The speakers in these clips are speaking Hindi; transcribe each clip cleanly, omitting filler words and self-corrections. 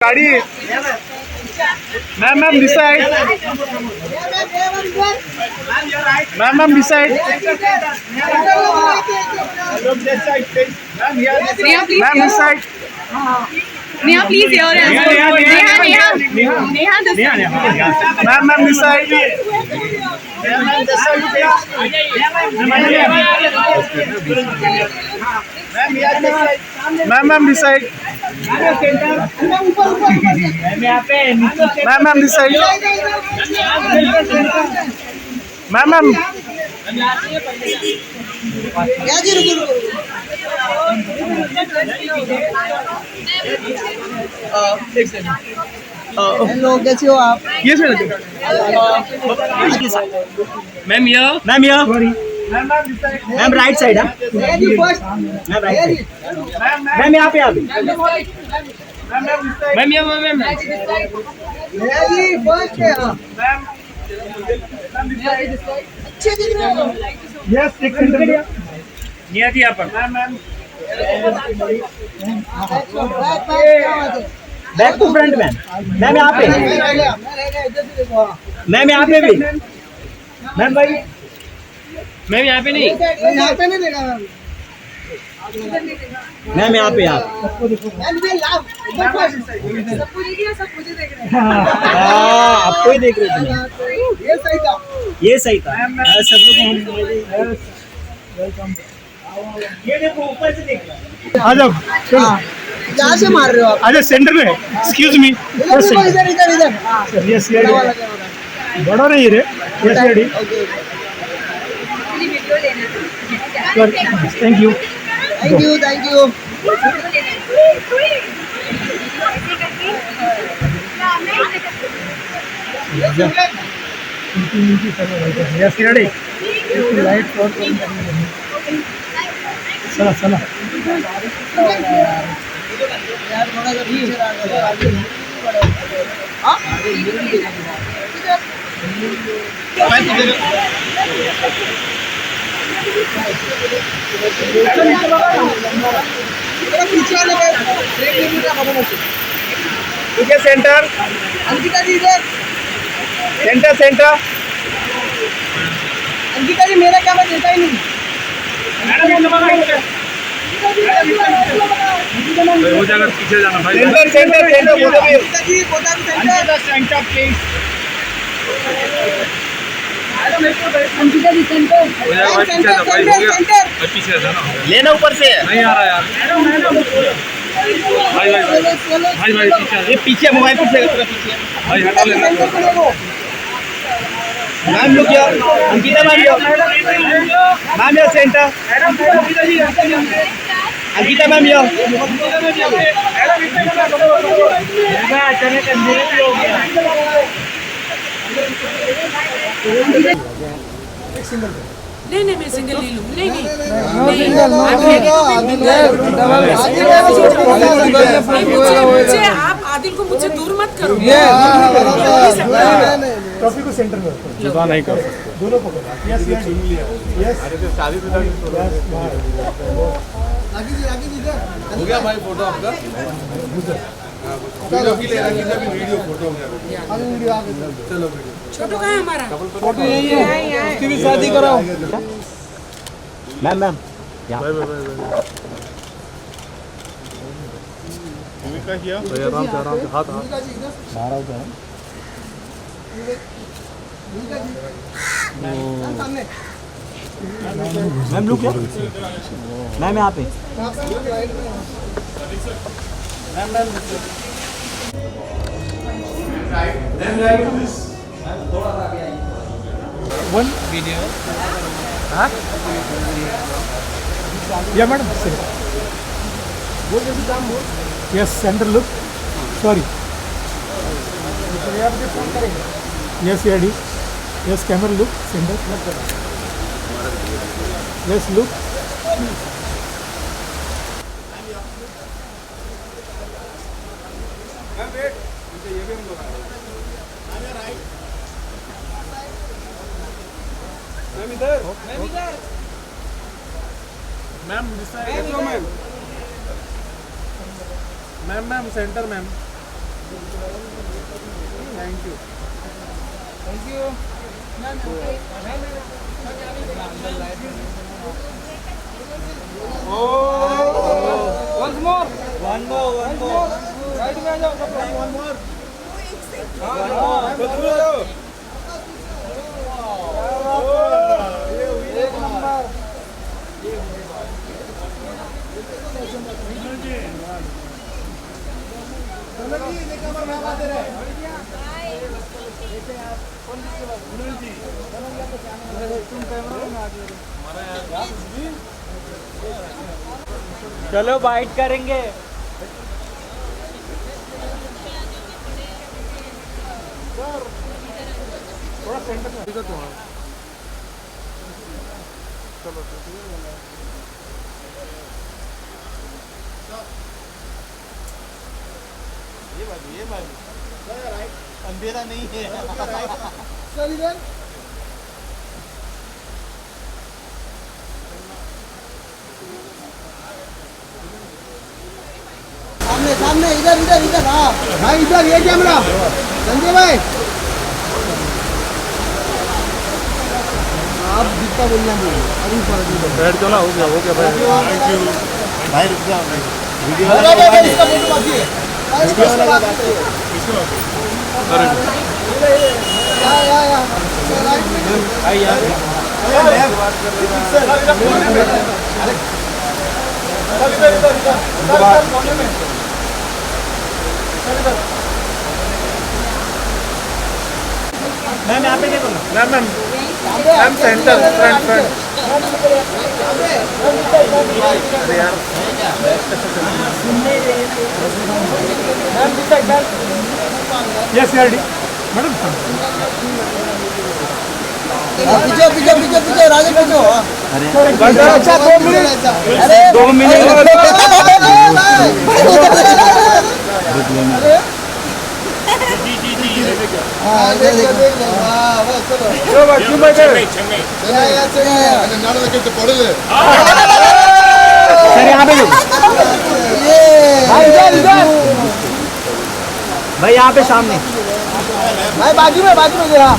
गाड़ी ma'am this side ma'am this side ma'am this side Neha, please here as well. Neha, this side. Ma'am this side ma'am this side ma'am this side ma'am hello, कैसे हो आप? ये सर मैम यहाँ मैम राइट साइड है। Ma'am right side. मैम यहाँ पे अभी। मैम यहाँ मैम अच्छे दिख रहे हो। यस एक सेंटर निया थी यहाँ पर back to front ma'am. Ma'am यहाँ पे। मैम यहाँ पे भी। मैम भाई मैम यहाँ पे नहीं यहाँ पे नहीं देखा मैम। मैम यहाँ पे आप। हाँ आपको ही देख रहे थे। ये सही था सब लोग। ये देखो ऊपर से देख रहा है। आ जाओ कहाँ से मार रहे हो आप? आ जाओ सेंटर में एक्सक्यूज मी इधर इधर इधर। यस बड़ा नहीं रे yes ready thank you thank you thank you. Yes ready light चला चला यार थोड़ा सा पीछे आ गया। ठीक है सेंटर अंकिता जी इधर। सेंटर सेंटर अंकिता जी मेरा क्या मैं देता ही नहीं। हो जाएगा पीछे जाना भाई centre centre centre Ankita ji बोता भी centre. Centre please Ankita ji centre. हो जाएगा भाई पीछे जा भाई हो गया भाई पीछे जा ना लेना ऊपर से नहीं आ रहा यार भाई भाई भाई पीछे ये पीछे मोबाइल पीछे पीछे भाई हटा लेना मैम लोग अंकिता मैम मैम यो सेंटर अंकिता मैम यो अचानक अंधेरे भी हो गया। नहीं नहीं मैं सिंगल ले लूँ। नहीं नहीं मुझे आप आदिल को मुझे दूर मत करो। ट्रॉफी को सेंटर में जुदा नहीं कर सकते दोनों पकड़ो यस यस अरे तो शादी से हो गया भाई फोटो आपका वीडियो भी ले रहा है वीडियो फोटो हो गया चलो छोटू कहाँ है हमारा? फोटो यही है उसकी भी शादी कराओ मैम मैम आराम से हाथ मैम लुक मैम यहाँ पे। वन वीडियो हाँ या madam yes centre look sorry yes ready yes camera look centre yes look ma'am ma'am centre ma'am चलो बाइट करेंगे। अंधेरा नहीं है। सामने सामने इधर इधर इधर हाँ भाई इधर ये कैमरा संजय भाई आप जितना बोलना बोलिए अभी पर बैठ चला हो गया भाई। थैंक यू भाई, रुक जाओ वीडियो इसका फोटो बाकी है या भाई यार मैम यहाँ पे देखो ना। मैम सेंटर फ्रंट अरे यार यस यार मैडम पीछे पीछे पीछे पीछे राजा पीछे अच्छा 2 मिनट अरे 2 मिनट पड़े सर यहाँ पे भाई यहाँ पे सामने भाई बाजू में हाँ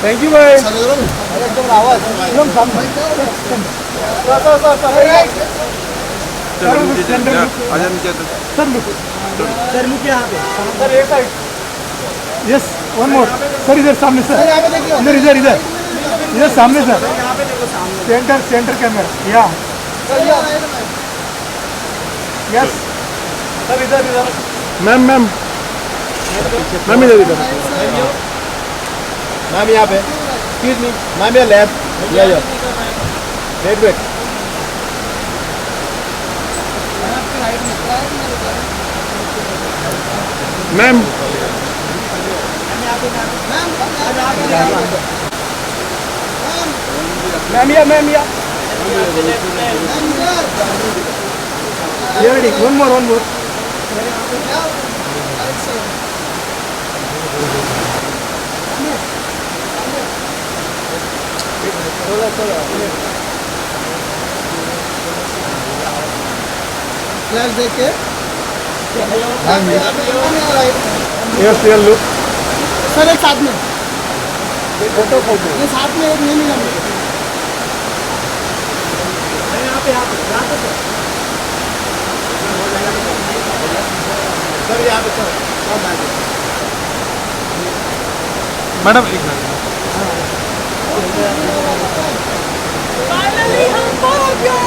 थैंक यू भाई। एकदम आवाज एकदम सामने सर मुझे यहाँ पे सर एक side yes one more sir इधर सामने सर यहाँ पे देखिए इधर इधर इधर इधर सामने सर सेंटर कैमरा या यस सर इधर इधर मैम इधर मैम यहाँ पे एक्सक्यूज मी मैम ये lab wait wait ma'am ma'am या वन मोर फ्लैश देख के यस लुक सर एक साथ में फोटो ये साथ में एक नहीं मिला मुझे सर यहाँ पे सर मैडम Finally, हम पहुंच गए।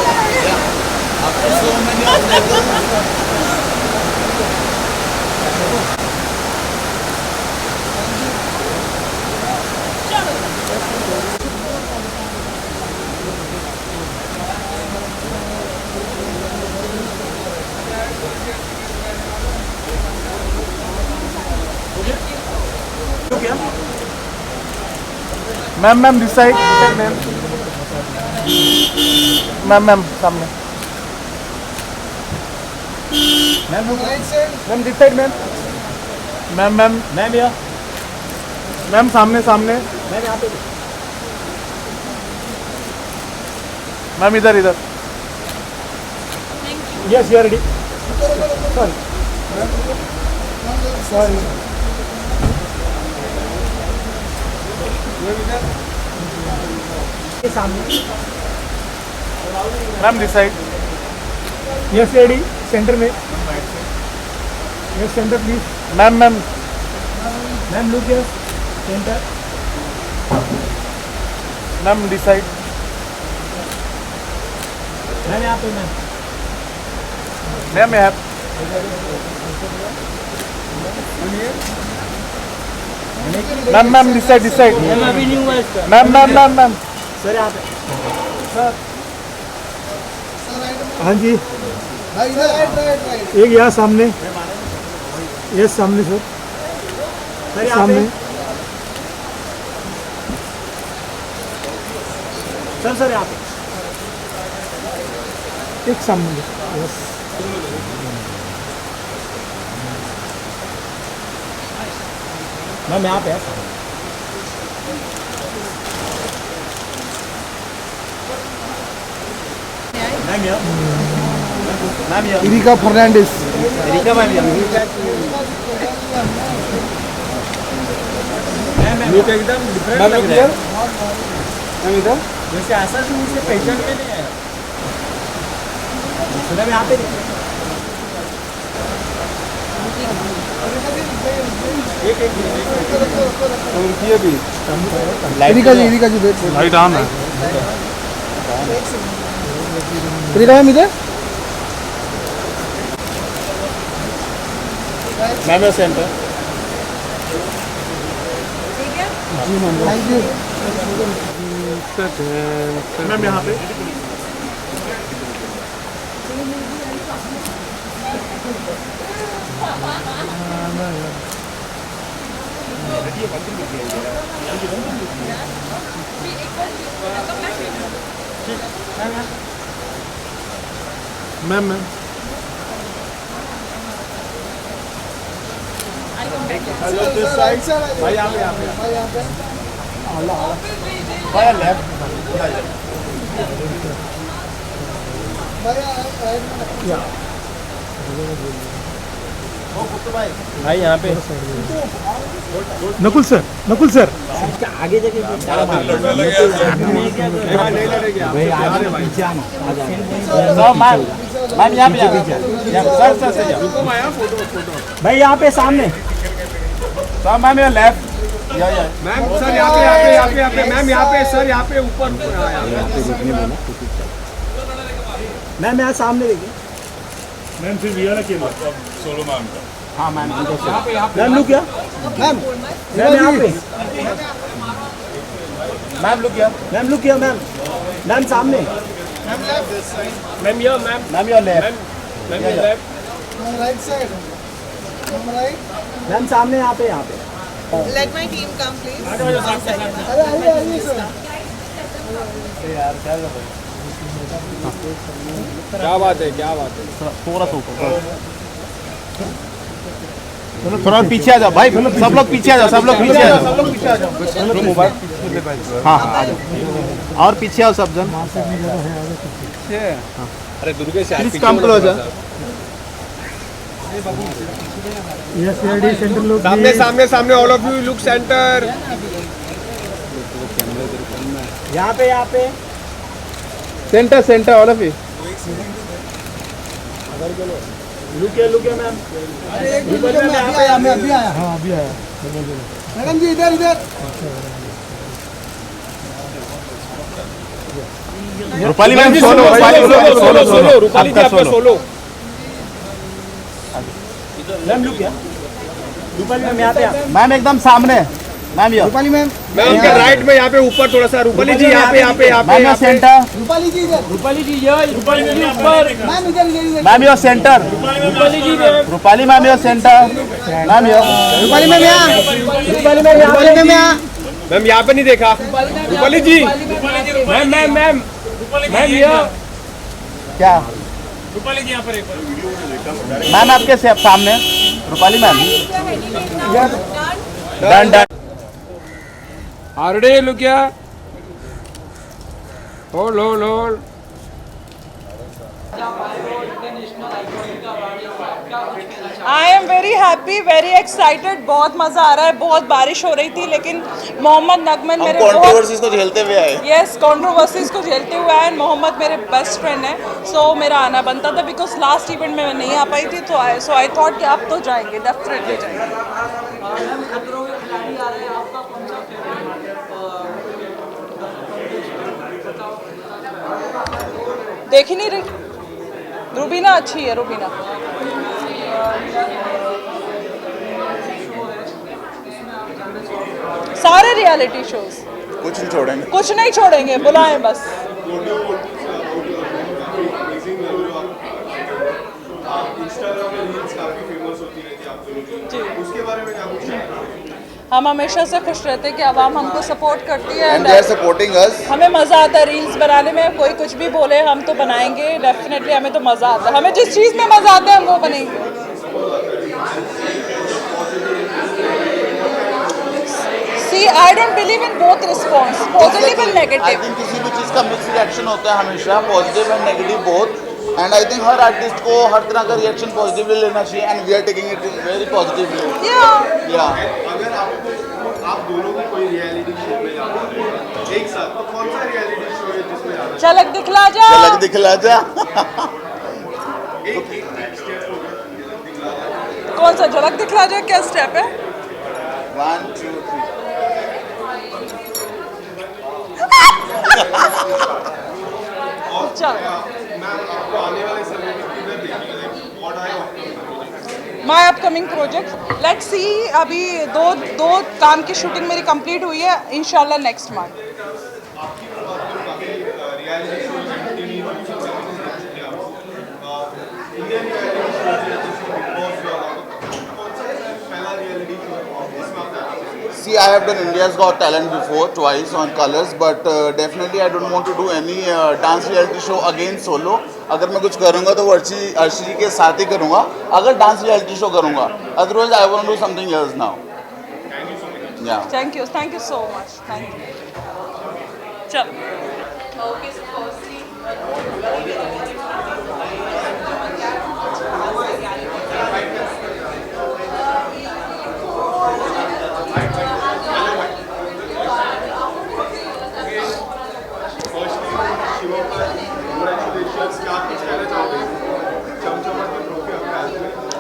मैम दिस साइड मैम सामने मैम दिस साइड मैम या मैम सामने मैम यहाँ पे मैम इधर Yes, you are ready. Sorry. Sorry. ये सामने ma'am this side. Yes, ready. Center में. Yes, center please. Ma'am ma'am. Ma'am look here. Center. Ma'am this side. Ma'am यहाँ पे मैम मैम मैं have. Ma'am ma'am this side this side. Ma'am अभी नहीं हुआ इसका ma'am ma'am ma'am ma'am. Sir यहाँ पे हाँ जी. भाई इधर राइट. एक यहाँ सामने. यस सामने सर. सर यहाँ सामने. पे सर यहाँ पे एक सामने. यस. मैम यहाँ पे है मैम यहाँ मैम यहाँ इरिका फर्नांडिस. रिका मैम यहाँ लुक एकदम डिफरेंट लग रहा है. मैम इधर. वैसे ऐसा भी मुझे पहचान में नहीं आया मैम यहाँ पे ये भी. Erica ji wait. Light on है. इरिका मैम इधर. Ma'am centre. Thank you. Ma'am यहाँ पे. Ma'am ma'am. Right side. भाई यहाँ पे भाई यहाँ पे. भाई लेफ्ट. भाई राइट. भाई यहाँ पे नकुल सर. नकुल सर. आगे जाके मैम यहाँ पे सर भाई यहाँ पे सामने सर मैम ये लेफ्ट. मैम सर यहाँ पे मैम यहाँ पे सर यहाँ पे ऊपर. मैम यहाँ सामने देखिए मैम फिर भी वाला केला. हाँ मैम मैम लुक क्या मैम मैम यहाँ पे मैम लुक यार. मैम लुक क्या मैम मैम सामने मैम ये ma'am ma'am your left. Ma'am ये left. Right side. Right. Ma'am सामने यहाँ पे Let my team come, please. अरे आइए सर. क्या बात है थोड़ा सा ऊपर. थोड़ा पीछे आ जाओ भाई. सब लोग पीछे आ जाओ. सब लोग पीछे आ जाओ. मोबाइल. हाँ हाँ आ जाओ. और पीछे आओ सब जन. अरे दुर्गे से please come closer. Yes ready. Centre लोग. सामने all of you look centre. यहाँ पे centre all of you. Look है मैम अभी आया. हाँ अभी आया. मैडम जी इधर. Rupali ma'am solo. रूपाली जी आपका सोलो. मैम लुक क्या रूपाली मैम यहाँ पे मैम एकदम सामने. Ma'am yo. Rupali ma'am. Ma'am उनके राइट में यहाँ पे ऊपर थोड़ा सा. रूपाली जी यहाँ पे ma'am your centre. Rupali ji इधर. रूपाली जी ऊपर मैम इधर. Ma'am your centre. Rupali ji Rupali ma'am your centre. Ma'am yo. Rupali ma'am यहाँ. रूपाली मैम यहाँ रूपाली मैम यहाँ. मैम यहाँ पे नहीं देखा. रूपाली जी मैम क्या मैम आपके सामने. रूपाली मैम. डन. आरडे लुक क्या. Hold I am very happy, very excited, बहुत मज़ा आ रहा है। बहुत बारिश हो रही थी लेकिन मोहम्मद नगमन मेरे कंट्रोवर्सीज को झेलते हुए आए। यस, कंट्रोवर्सीज को झेलते हुए आए। मोहम्मद मेरे बेस्ट फ्रेंड है, सो मेरा आना बनता था बिकॉज लास्ट इवेंट में मैं नहीं आ पाई थी, तो आई थॉट कि आप तो जाएंगे, डेफिनेटली जाएंगे। देख ही नहीं रही। रूबीना अच्छी है, रूबीना। सारे रियलिटी शोज कुछ नहीं छोड़ेंगे, कुछ नहीं छोड़ेंगे, बुलाएं बस। हम हमेशा से खुश रहते हैं कि आवाम हमको सपोर्ट करती है and they are supporting us. हमें मज़ा आता है रील्स बनाने में। कोई कुछ भी बोले हम तो बनाएंगे, डेफिनेटली हमें तो मज़ा आता है। हमें जिस चीज़ में मज़ा आता है हम वो बनेंगे। See, I don't believe in both response, positive and negative. I think किसी भी चीज़ का मिक्स रिएक्शन होता है हमेशा, positive and negative both. And I think हर आर्टिस्ट को हर तरह का रिएक्शन पॉजिटिवली लेना चाहिए and we are taking it very positively. या अगर आप दोनों को कोई रियलिटी शो में जाना है एक साथ, तो कौन सा रियलिटी शो है जिसमें जाना है? झलक दिखला जा, झलक दिखला जा। कौन सा झलक दिखला जा? क्या स्टेप है? 1 2 3 चल। मैं आपको आने वाले समय में किधर देखिए, what are your my upcoming project, let's see. अभी दो काम की शूटिंग मेरी कंप्लीट हुई है, इंशाल्लाह next month. See, I have done India's Got Talent before, twice on Colors, but definitely I don't want to do any dance reality show again solo. अगर मैं कुछ करूँगा तो वो अर्शी जी के साथ ही करूँगा, अगर डांस रियलिटी शो करूँगा। Otherwise, I want to do something else now. Yeah. Thank you so much. Thank you. चल। Okay, so firstly,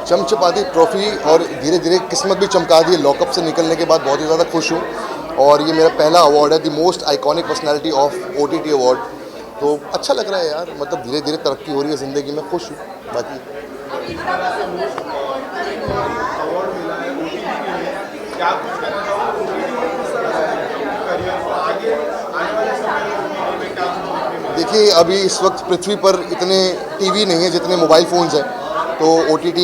चमचपाती ट्रॉफी और धीरे धीरे किस्मत भी चमका दी है। लॉकअप से निकलने के बाद बहुत ही ज़्यादा खुश हूँ और ये मेरा पहला अवार्ड है, the most iconic personality of OTT award. तो अच्छा लग रहा है यार, मतलब धीरे धीरे तरक्की हो रही है ज़िंदगी में, खुश हूँ। बाकी देखिए, अभी इस वक्त पृथ्वी पर इतने टीवी नहीं है जितने मोबाइल फ़ोन्स हैं, तो OTT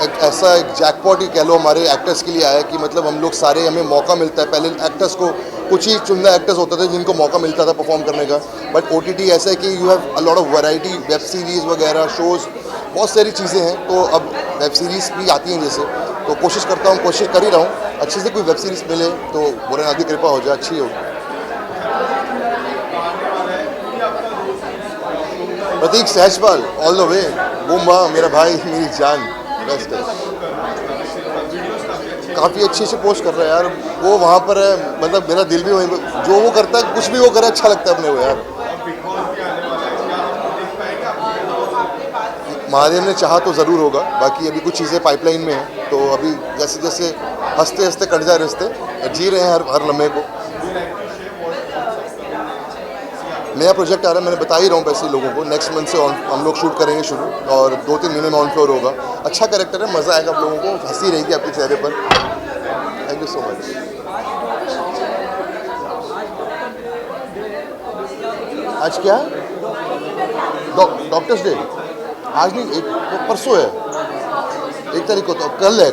एक ऐसा एक जैकपॉट ही कह लो हमारे एक्टर्स के लिए आया कि मतलब हम लोग सारे, हमें मौका मिलता है। पहले एक्टर्स को कुछ ही चुनिंदा एक्टर्स होते थे जिनको मौका मिलता था परफॉर्म करने का, बट OTT ऐसा है कि you have a lot of variety, web series वगैरह, शोज़, बहुत सारी चीज़ें हैं। तो अब वेब सीरीज़ भी आती हैं जैसे, तो कोशिश करता हूँ, कोशिश कर ही रहा हूँ अच्छे से कोई वेब सीरीज़ मिले तो भोलेनाथ की कृपा हो जाए, अच्छी हो। प्रतीक सहजपाल ऑल द वे, बूम्बा मेरा भाई, मेरी जान, बेस्ट है। काफ़ी अच्छे से पोस्ट कर रहा है यार, वो वहाँ पर है, मतलब मेरा दिल भी वहीं, जो वो करता है, कुछ भी वो करे, अच्छा लगता है अपने को यार। महादेव ने चाहा तो ज़रूर होगा, बाकी अभी कुछ चीज़ें पाइपलाइन में हैं, तो अभी जैसे जैसे हंसते हंसते कट जाए रिश्ते, जी रहे हैं हर लम्हे को। नया प्रोजेक्ट आ रहा है, मैंने बता ही रहा हूँ वैसे लोगों को, नेक्स्ट मंथ से हम लोग शूट करेंगे शुरू, और 2-3 महीने में ऑन फ्लोर होगा। अच्छा कैरेक्टर है, मज़ा आएगा आप लोगों को, हंसी रहेगी आपके चेहरे पर। Thank you so much. आज क्या डॉक्टर्स डे? आज नहीं, एक परसों है, 1 तारीख को, तो कल है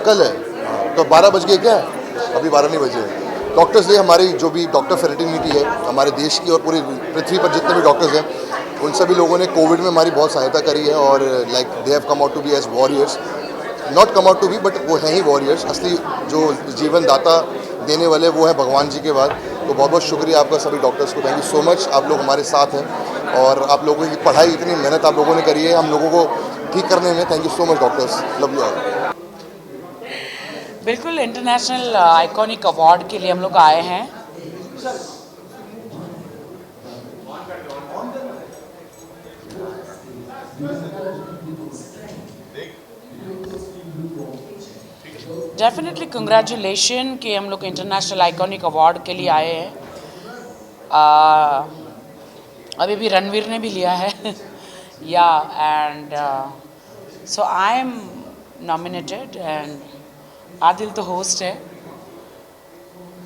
तो 12 बज गए क्या? अभी 12 नहीं बजे। डॉक्टर्स डे हमारी जो भी डॉक्टर फ्रेटर्निटी है हमारे देश की और पूरी पृथ्वी पर जितने भी डॉक्टर्स हैं, उन सभी लोगों ने कोविड में हमारी बहुत सहायता करी है, और like they have come out to be as warriors, not come out to be, but वो हैं ही वॉरियर्स। असली जो जीवन दाता देने वाले वो हैं भगवान जी के बाद। तो बहुत बहुत शुक्रिया आपका सभी डॉक्टर्स को, थैंक यू सो मच। आप लोग हमारे साथ हैं और आप लोगों की पढ़ाई, इतनी मेहनत आप लोगों ने करी है, हम लोगों को ठीक करने में। Thank you so much doctors, love you all. बिल्कुल, इंटरनेशनल आइकॉनिक अवार्ड के लिए हम लोग आए हैं। डेफिनेटली कंग्रेचुलेशन कि हम लोग इंटरनेशनल आइकॉनिक अवार्ड के लिए आए हैं। अभी भी रणवीर ने भी लिया है या and so I M nominated and Adil तो होस्ट है,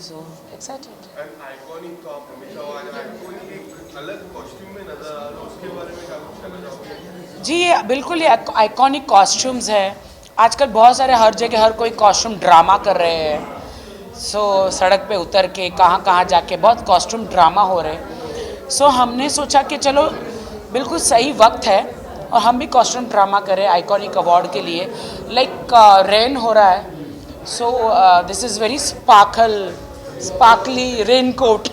सो एक्साइटेड। आइकॉनिक तो आप हमेशा हो, आज आइकॉनिक एक अलग कॉस्ट्यूम में नजर आ रहा है, उसके बारे में क्या कुछ कहना चाहोगे? जी ये बिल्कुल, ये आइकॉनिक कॉस्ट्यूम्स है। आजकल बहुत सारे हर जगह हर कोई कॉस्ट्यूम ड्रामा कर रहे हैं। सो सड़क पे उतर के कहाँ कहाँ जाके बहुत कॉस्ट्यूम ड्रामा हो रहे हैं। सो हमने सोचा कि चलो बिल्कुल सही वक्त है और हम भी कॉस्ट्यूम ड्रामा करें आइकॉनिक अवार्ड के लिए। लाइक रेन हो रहा है, so this is very sparkly rain coat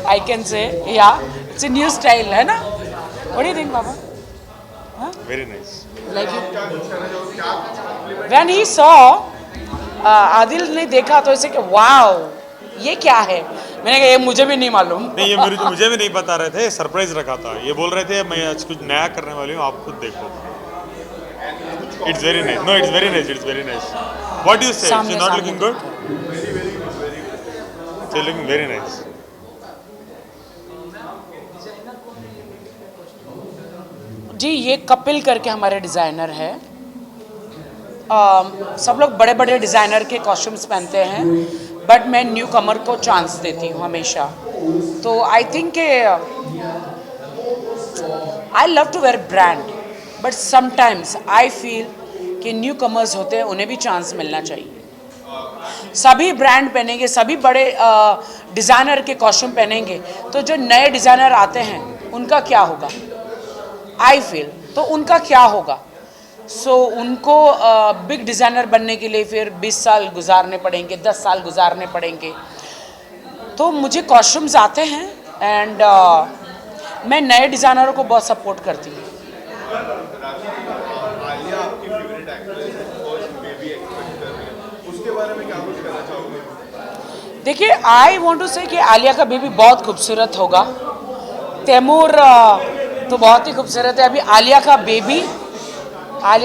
I can say, या इट्स ए न्यू स्टाइल है ना। व्हाट डू यू थिंक बाबा? Very nice. Like it. When he saw, Adil ने देखा तो ऐसे कि वाओ ये क्या है। मैंने कहा ये मुझे भी नहीं मालूम। नहीं, ये मुझे भी नहीं बता रहे थे, सरप्राइज रखा था। ये बोल रहे थे मैं आज कुछ नया करने वाली हूँ, आप खुद देखो। It's very nice. No, it's very nice. It's very nice. What do you say? She's not looking good? She's looking very nice. जी ये कपिल करके हमारे डिज़ाइनर है। सब लोग बड़े बड़े डिज़ाइनर के कॉस्ट्यूम्स पहनते हैं, बट मैं न्यू कमर को चांस देती हूँ हमेशा। तो I think I love to wear brand, but sometimes I feel कि न्यू कमर्स होते हैं, उन्हें भी चांस मिलना चाहिए। सभी ब्रांड पहनेंगे, सभी बड़े डिज़ाइनर के कॉस्ट्यूम पहनेंगे, तो जो नए डिज़ाइनर आते हैं उनका क्या होगा? आई फील तो उनका क्या होगा। सो उनको बिग डिज़ाइनर बनने के लिए फिर 20 साल गुजारने पड़ेंगे, 10 साल गुजारने पड़ेंगे। तो मुझे कॉस्ट्यूम्स आते हैं एंड मैं नए डिज़ाइनरों को बहुत सपोर्ट करती हूँ। आलिया आपकी फेवरेट एक्ट्रेस है, फर्स्ट बेबी एक्सपेक्ट कर रही है, उसके बारे में क्या कुछ कहना चाहोगे? देखिए, आई वांट टू से कि आलिया का बेबी बहुत खूबसूरत होगा। तैमूर तो बहुत ही खूबसूरत है। अभी आलिया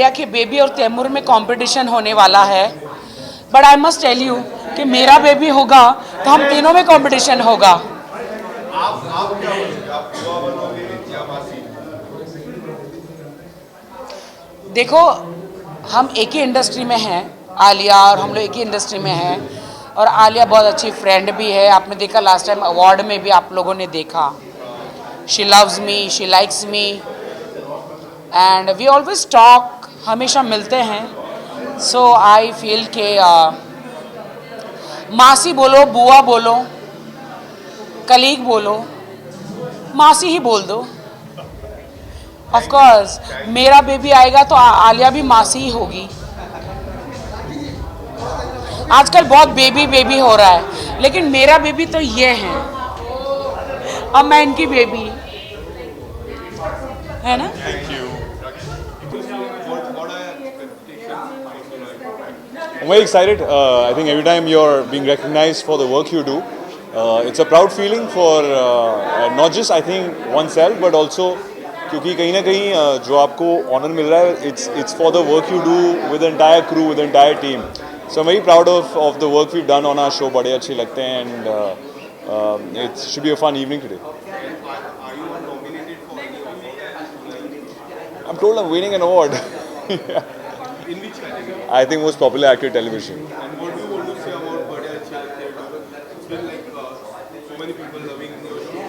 के बेबी और तैमूर में कंपटीशन होने वाला है, but I must tell you कि मेरा बेबी होगा तो हम तीनों में कंपटीशन होगा। आप क्या बनोगे? आप बुआ बनोगे या मासी? देखो, हम एक ही इंडस्ट्री में हैं, आलिया और हम लोग एक ही इंडस्ट्री में हैं, और आलिया बहुत अच्छी फ्रेंड भी है। आपने देखा लास्ट टाइम अवार्ड में भी आप लोगों ने देखा। She loves me, she likes me and we always talk, हमेशा मिलते हैं। सो आई फील के मासी बोलो, बुआ बोलो, कलीग बोलो, मासी ही बोल दो। ऑफ कोर्स मेरा बेबी आएगा तो आलिया भी मासी ही होगी। आजकल बहुत बेबी हो रहा है, लेकिन मेरा बेबी तो ये है, अब मैं इनकी बेबी है ना। Thank you. What are your expectations? I'm very excited. I think every time you're being recognized for the work you do, it's a proud feeling for not just I think oneself but also क्योंकि कहीं ना कहीं जो आपको ऑनर मिल रहा है it's for the work you do with the entire crew, with the entire team. So I'm very proud of the work we've done on our show. बड़े अच्छे लगते हैं and it should be a fun evening today. Are you nominated for any award? I'm told I'm winning an award. In which category? I think most popular actor television. And what do you want to say about Bade Achhe Lagte Hain? It's been like so many people loving your show,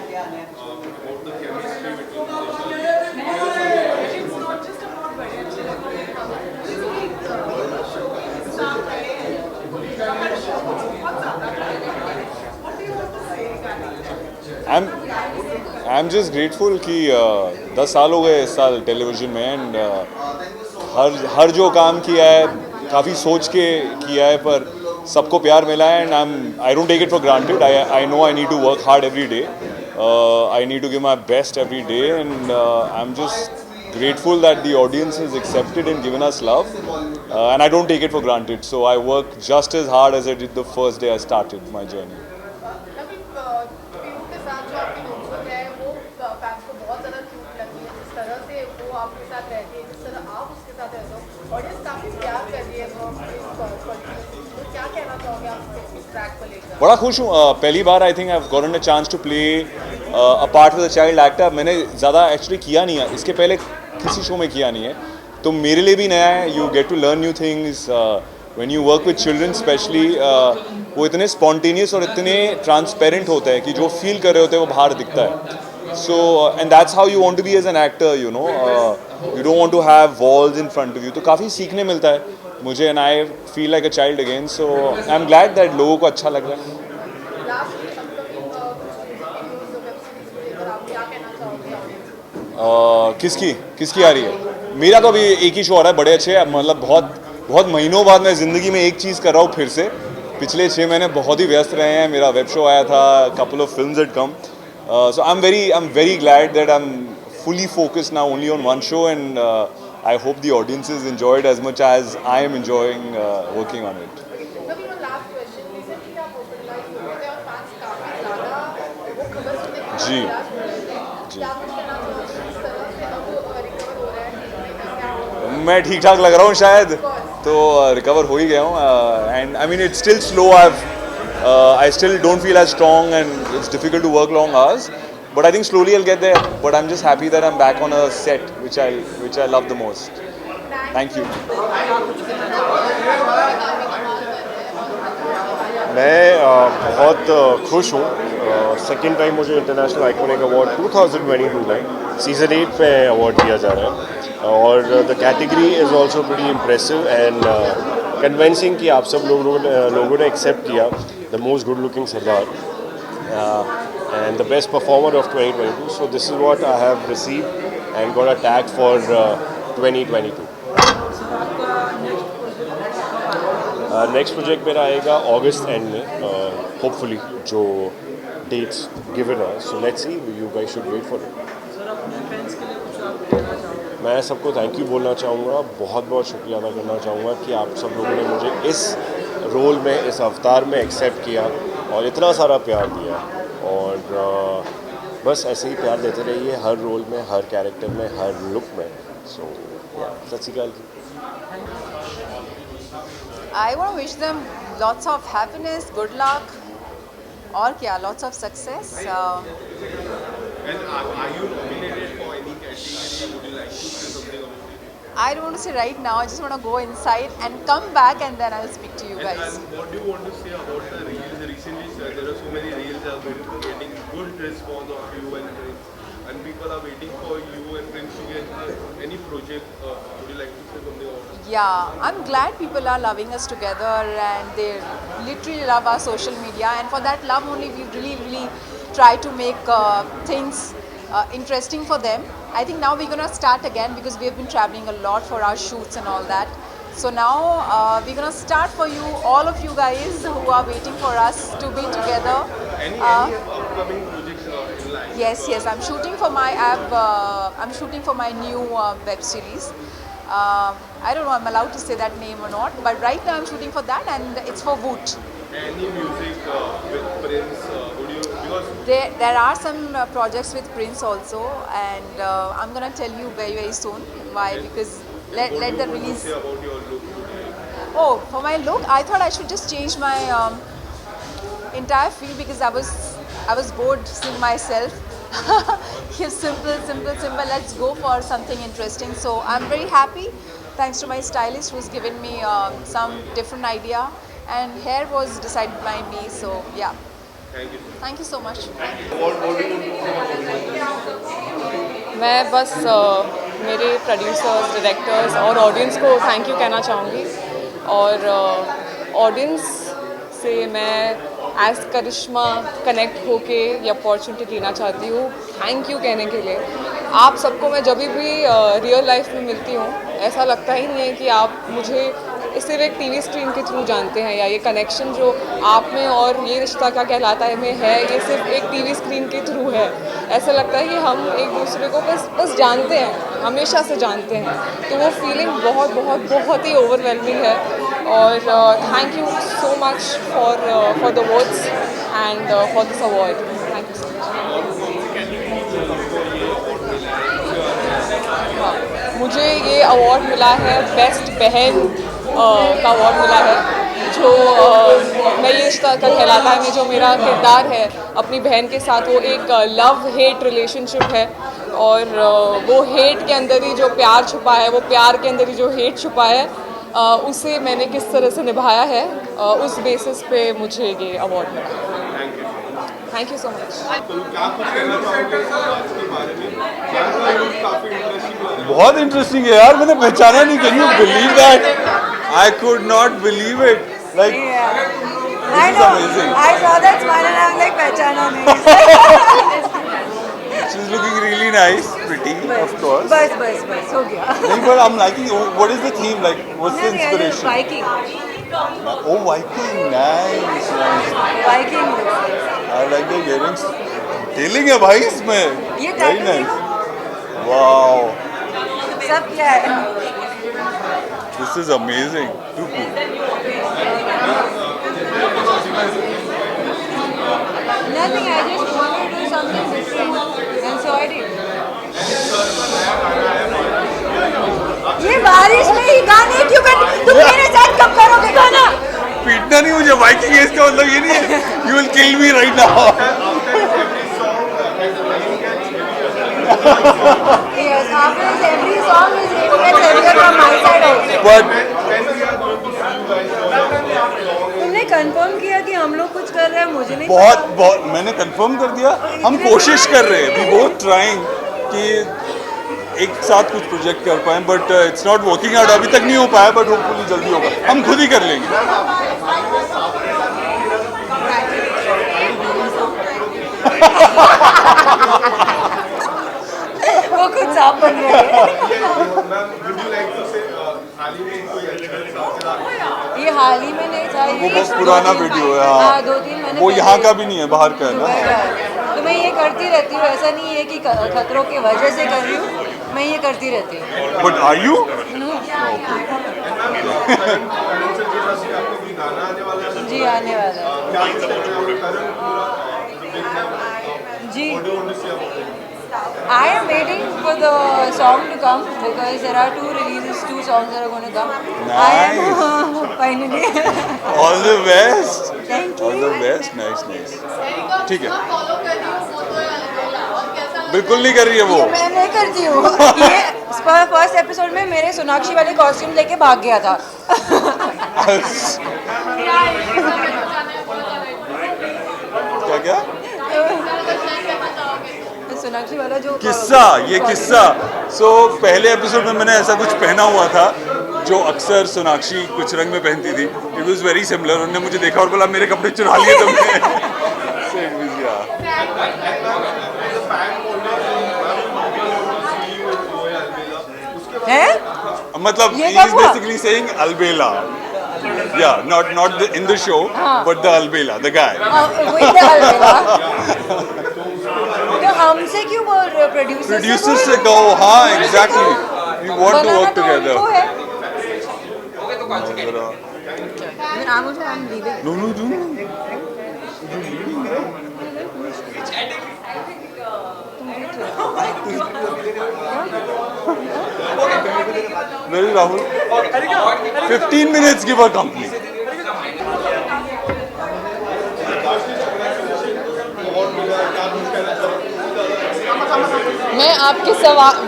about the chemistry between the It's not just about बड़े अच्छे लगते हैं, I'm just grateful कि 10 साल हो गए इस साल टेलीविज़न में एंड हर जो काम किया है काफ़ी सोच के किया है, पर सबको प्यार मिला है and I don't take it for granted. I know I need to work hard every day. I need to give my best every day and I'm just grateful that the audience has accepted and given us love, and I don't take it for granted. So I work just as hard as I did the first day I started my journey. बड़ा खुश हूँ, पहली बार I think I have gotten a chance to play a part with a child actor. मैंने ज़्यादा एक्चुअली किया नहीं है, इसके पहले किसी शो में किया नहीं है, तो मेरे लिए भी नया है. You get to learn new things when you work with children specially. वो इतने स्पॉन्टेनियस और इतने ट्रांसपेरेंट होते हैं कि जो फील कर रहे होते हैं वो बाहर दिखता है. So and that's how you want to be as an actor, you know. You don't want to have walls in front of you. तो काफ़ी सीखने मिलता है मुझे, and I feel like a child again. So I'm glad that लोगों को अच्छा लग रहा है. किसकी आ रही है? मेरा तो अभी एक ही शो आ रहा है, बड़े अच्छे, मतलब बहुत महीनों बाद मैं ज़िंदगी में एक चीज़ कर रहा हूँ फिर से. पिछले 6 महीने बहुत ही व्यस्त रहे हैं. मेरा वेब शो आया था, couple of films had come. So I'm very glad that I'm fully focused now only on one show, and I hope the audiences enjoy it as much as I am enjoying working on it. जी. मैं ठीक ठाक लग रहा हूँ शायद, तो रिकवर हो ही गया हूँ. And I mean it's still slow. I still don't feel as strong, and it's difficult to work long hours. But I think slowly I'll get there. But I'm just happy that I'm back on a set, which I love the most. Thank you. मैं बहुत खुश हूँ. सेकेंड टाइम मुझे इंटरनेशनल आइकॉनिक अवार्ड 2022 में सीज़न 8 में अवार्ड दिया जा रहा है, और the category is also pretty impressive and convincing कि आप सब लोगों ने एक्सेप्ट किया the most good looking Sardar and the best performer of 2022. So this is what I have received and got a tag for 2022. Next project मेरा आएगा अगस्त एंड में, होपफुली, जो डेट्स गिवन है. So let's see, you guys should wait for it. मैं सबको थैंक यू बोलना चाहूँगा, बहुत शुक्रिया अदा करना चाहूँगा कि आप सब लोगों ने मुझे इस रोल में, इस अवतार में एक्सेप्ट किया और इतना सारा प्यार दिया. और बस ऐसे ही प्यार देते रहिए हर रोल में, हर कैरेक्टर में, हर लुक में. सो सत श्री अकाल. I want to wish them lots of happiness, good luck, और क्या, lots of success. And are you nominated for any category? Would you like to say something about it? I don't want to say right now. I just want to go inside and come back, and then I'll speak to you guys. And what do you want to say about the reels? Recently, there are so many reels that have been getting good response of you and Prince, and people are waiting for you and Prince to get any project. Would you like to say something about it? Yeah, I'm glad people are loving us together, and they literally love our social media, and for that love only we really try to make things interesting for them. I think now we're gonna start again because we have been traveling a lot for our shoots and all that. So now we're gonna start for you, all of you guys who are waiting for us to be together. Any upcoming projects in line? Yes, I'm shooting for my I'm shooting for my new web series. I don't know I'm allowed to say that name or not, but right now I'm shooting for that, and it's for Woot. Any music with Prince? Would you, because there are some projects with Prince also, and I'm gonna tell you very soon. Why? Because let the release. say about your look today? Oh, for my look, I thought I should just change my entire feel because I was bored seeing myself. Simple. Let's go for something interesting. So I'm very happy, thanks to my stylist who's given me some different idea, and hair was decided by me. So yeah. Thank you so much. मैं बस मेरे प्रोड्यूसर्स, डायरेक्टर्स और ऑडियंस को थैंक यू कहना चाहूँगी, और ऑडियंस से मैं एज करिश्मा कनेक्ट होके ये अपॉर्चुनिटी लेना चाहती हूँ थैंक यू कहने के लिए. आप सबको मैं जब भी रियल लाइफ में मिलती हूँ ऐसा लगता ही नहीं है कि आप मुझे सिर्फ एक टीवी स्क्रीन के थ्रू जानते हैं, या ये कनेक्शन जो आप में और ये रिश्ता क्या कहलाता है में है, ये सिर्फ एक टीवी स्क्रीन के थ्रू है। ऐसा लगता है कि हम एक दूसरे को बस जानते हैं, हमेशा से जानते हैं। तो वो फीलिंग बहुत बहुत बहुत ही ओवरवेलमिंग है। और thank you so much for the words and for this award. Thank you so much. मुझे ये अवार्ड मिला है, बेस्ट बहन का अवार्ड मिला है। जो मैं ये रिश्ता का कहलाता है में जो मेरा किरदार है अपनी बहन के साथ, वो एक लव हेट रिलेशनशिप है। और वो हेट के अंदर ही जो प्यार छुपा है, वो प्यार के अंदर ही जो हेट छुपा है, उसे मैंने किस तरह से निभाया है, उस बेसिस पे मुझे ये अवार्ड मिला। Thank you so much. बहुत इंटरेस्टिंग है यार, मैंने पहचाना नहीं। Can you believe that? I could not believe it. Like I know. I saw that smile and I'm like, पहचाना नहीं। She's looking really nice, pretty, of course. बस हो गया। नहीं, but I'm liking. What is the theme? Like, what's the inspiration? Viking. Oh, Viking, nice. Viking. I like the earrings. Detailing है भाई इसमें। ये very nice. Wow. सब क्या है? This is amazing. Too cool. Nothing. I just wanted to do something different, and so I did. ये बारिश में ही गाने क्यों कर? तुम मेरे साथ कब करोगे गाना? पीटना नहीं मुझे। वाइकिंग है इसका मतलब ये नहीं है you will kill me right now. Yes, after every song is gets heavier from my side also. But तुमने कंफर्म किया कि हम लोग कुछ कर रहे हैं? मुझे नहीं बहुत मैंने कंफर्म कर दिया। हम कोशिश कर रहे हैं, वी बोथ ट्राइंग कि एक साथ कुछ प्रोजेक्ट कर पाएं, but it's not working out. अभी तक नहीं हो पाया, बट होपफुली जल्दी होगा। हम खुद ही कर लेंगे। वो कुछ साफ बन रहे हैं। ये हाल ही में नहीं था, वो बहुत पुराना वीडियो है। हाँ, 2-3 महीने वो यहाँ का भी नहीं है, बाहर का है ना। तो मैं ये करती रहती हूँ, ऐसा नहीं है कि खतरों की वजह से कर रही हूँ, मैं ये करती रहती हूँ। But are you? जी आने वाला है जी। I am waiting for the song to come because there are 2 releases, 2 songs that are going to come. Nice. I am finally. All the best. Thank you. All the best. Nice. ठीक है। बिल्कुल नहीं कर रही है वो। ये मैं नहीं करती हूँ। ये फर्स्ट एपिसोड में मेरे सोनाक्षी वाले कॉस्ट्यूम लेके भाग गया था। क्या? सोनाक्षी वाला जो किस्सा। सो पहले एपिसोड में मैंने ऐसा कुछ पहना हुआ था जो अक्सर सोनाक्षी कुछ रंग में पहनती थी। It was very similar. उन्होंने मुझे देखा और बोला मेरे कपड़े चुरा लिए तुमने। है? मतलब he is basically saying Albela. Yeah, not in the show, but the Albela, the guy. वही the Albela. तो हमसे क्यों बोल रहे हो? प्रोड्यूसर से कहो। हाँ, exactly. We want to work together. Very Rahul. 15 minutes, give her company. मैं आपके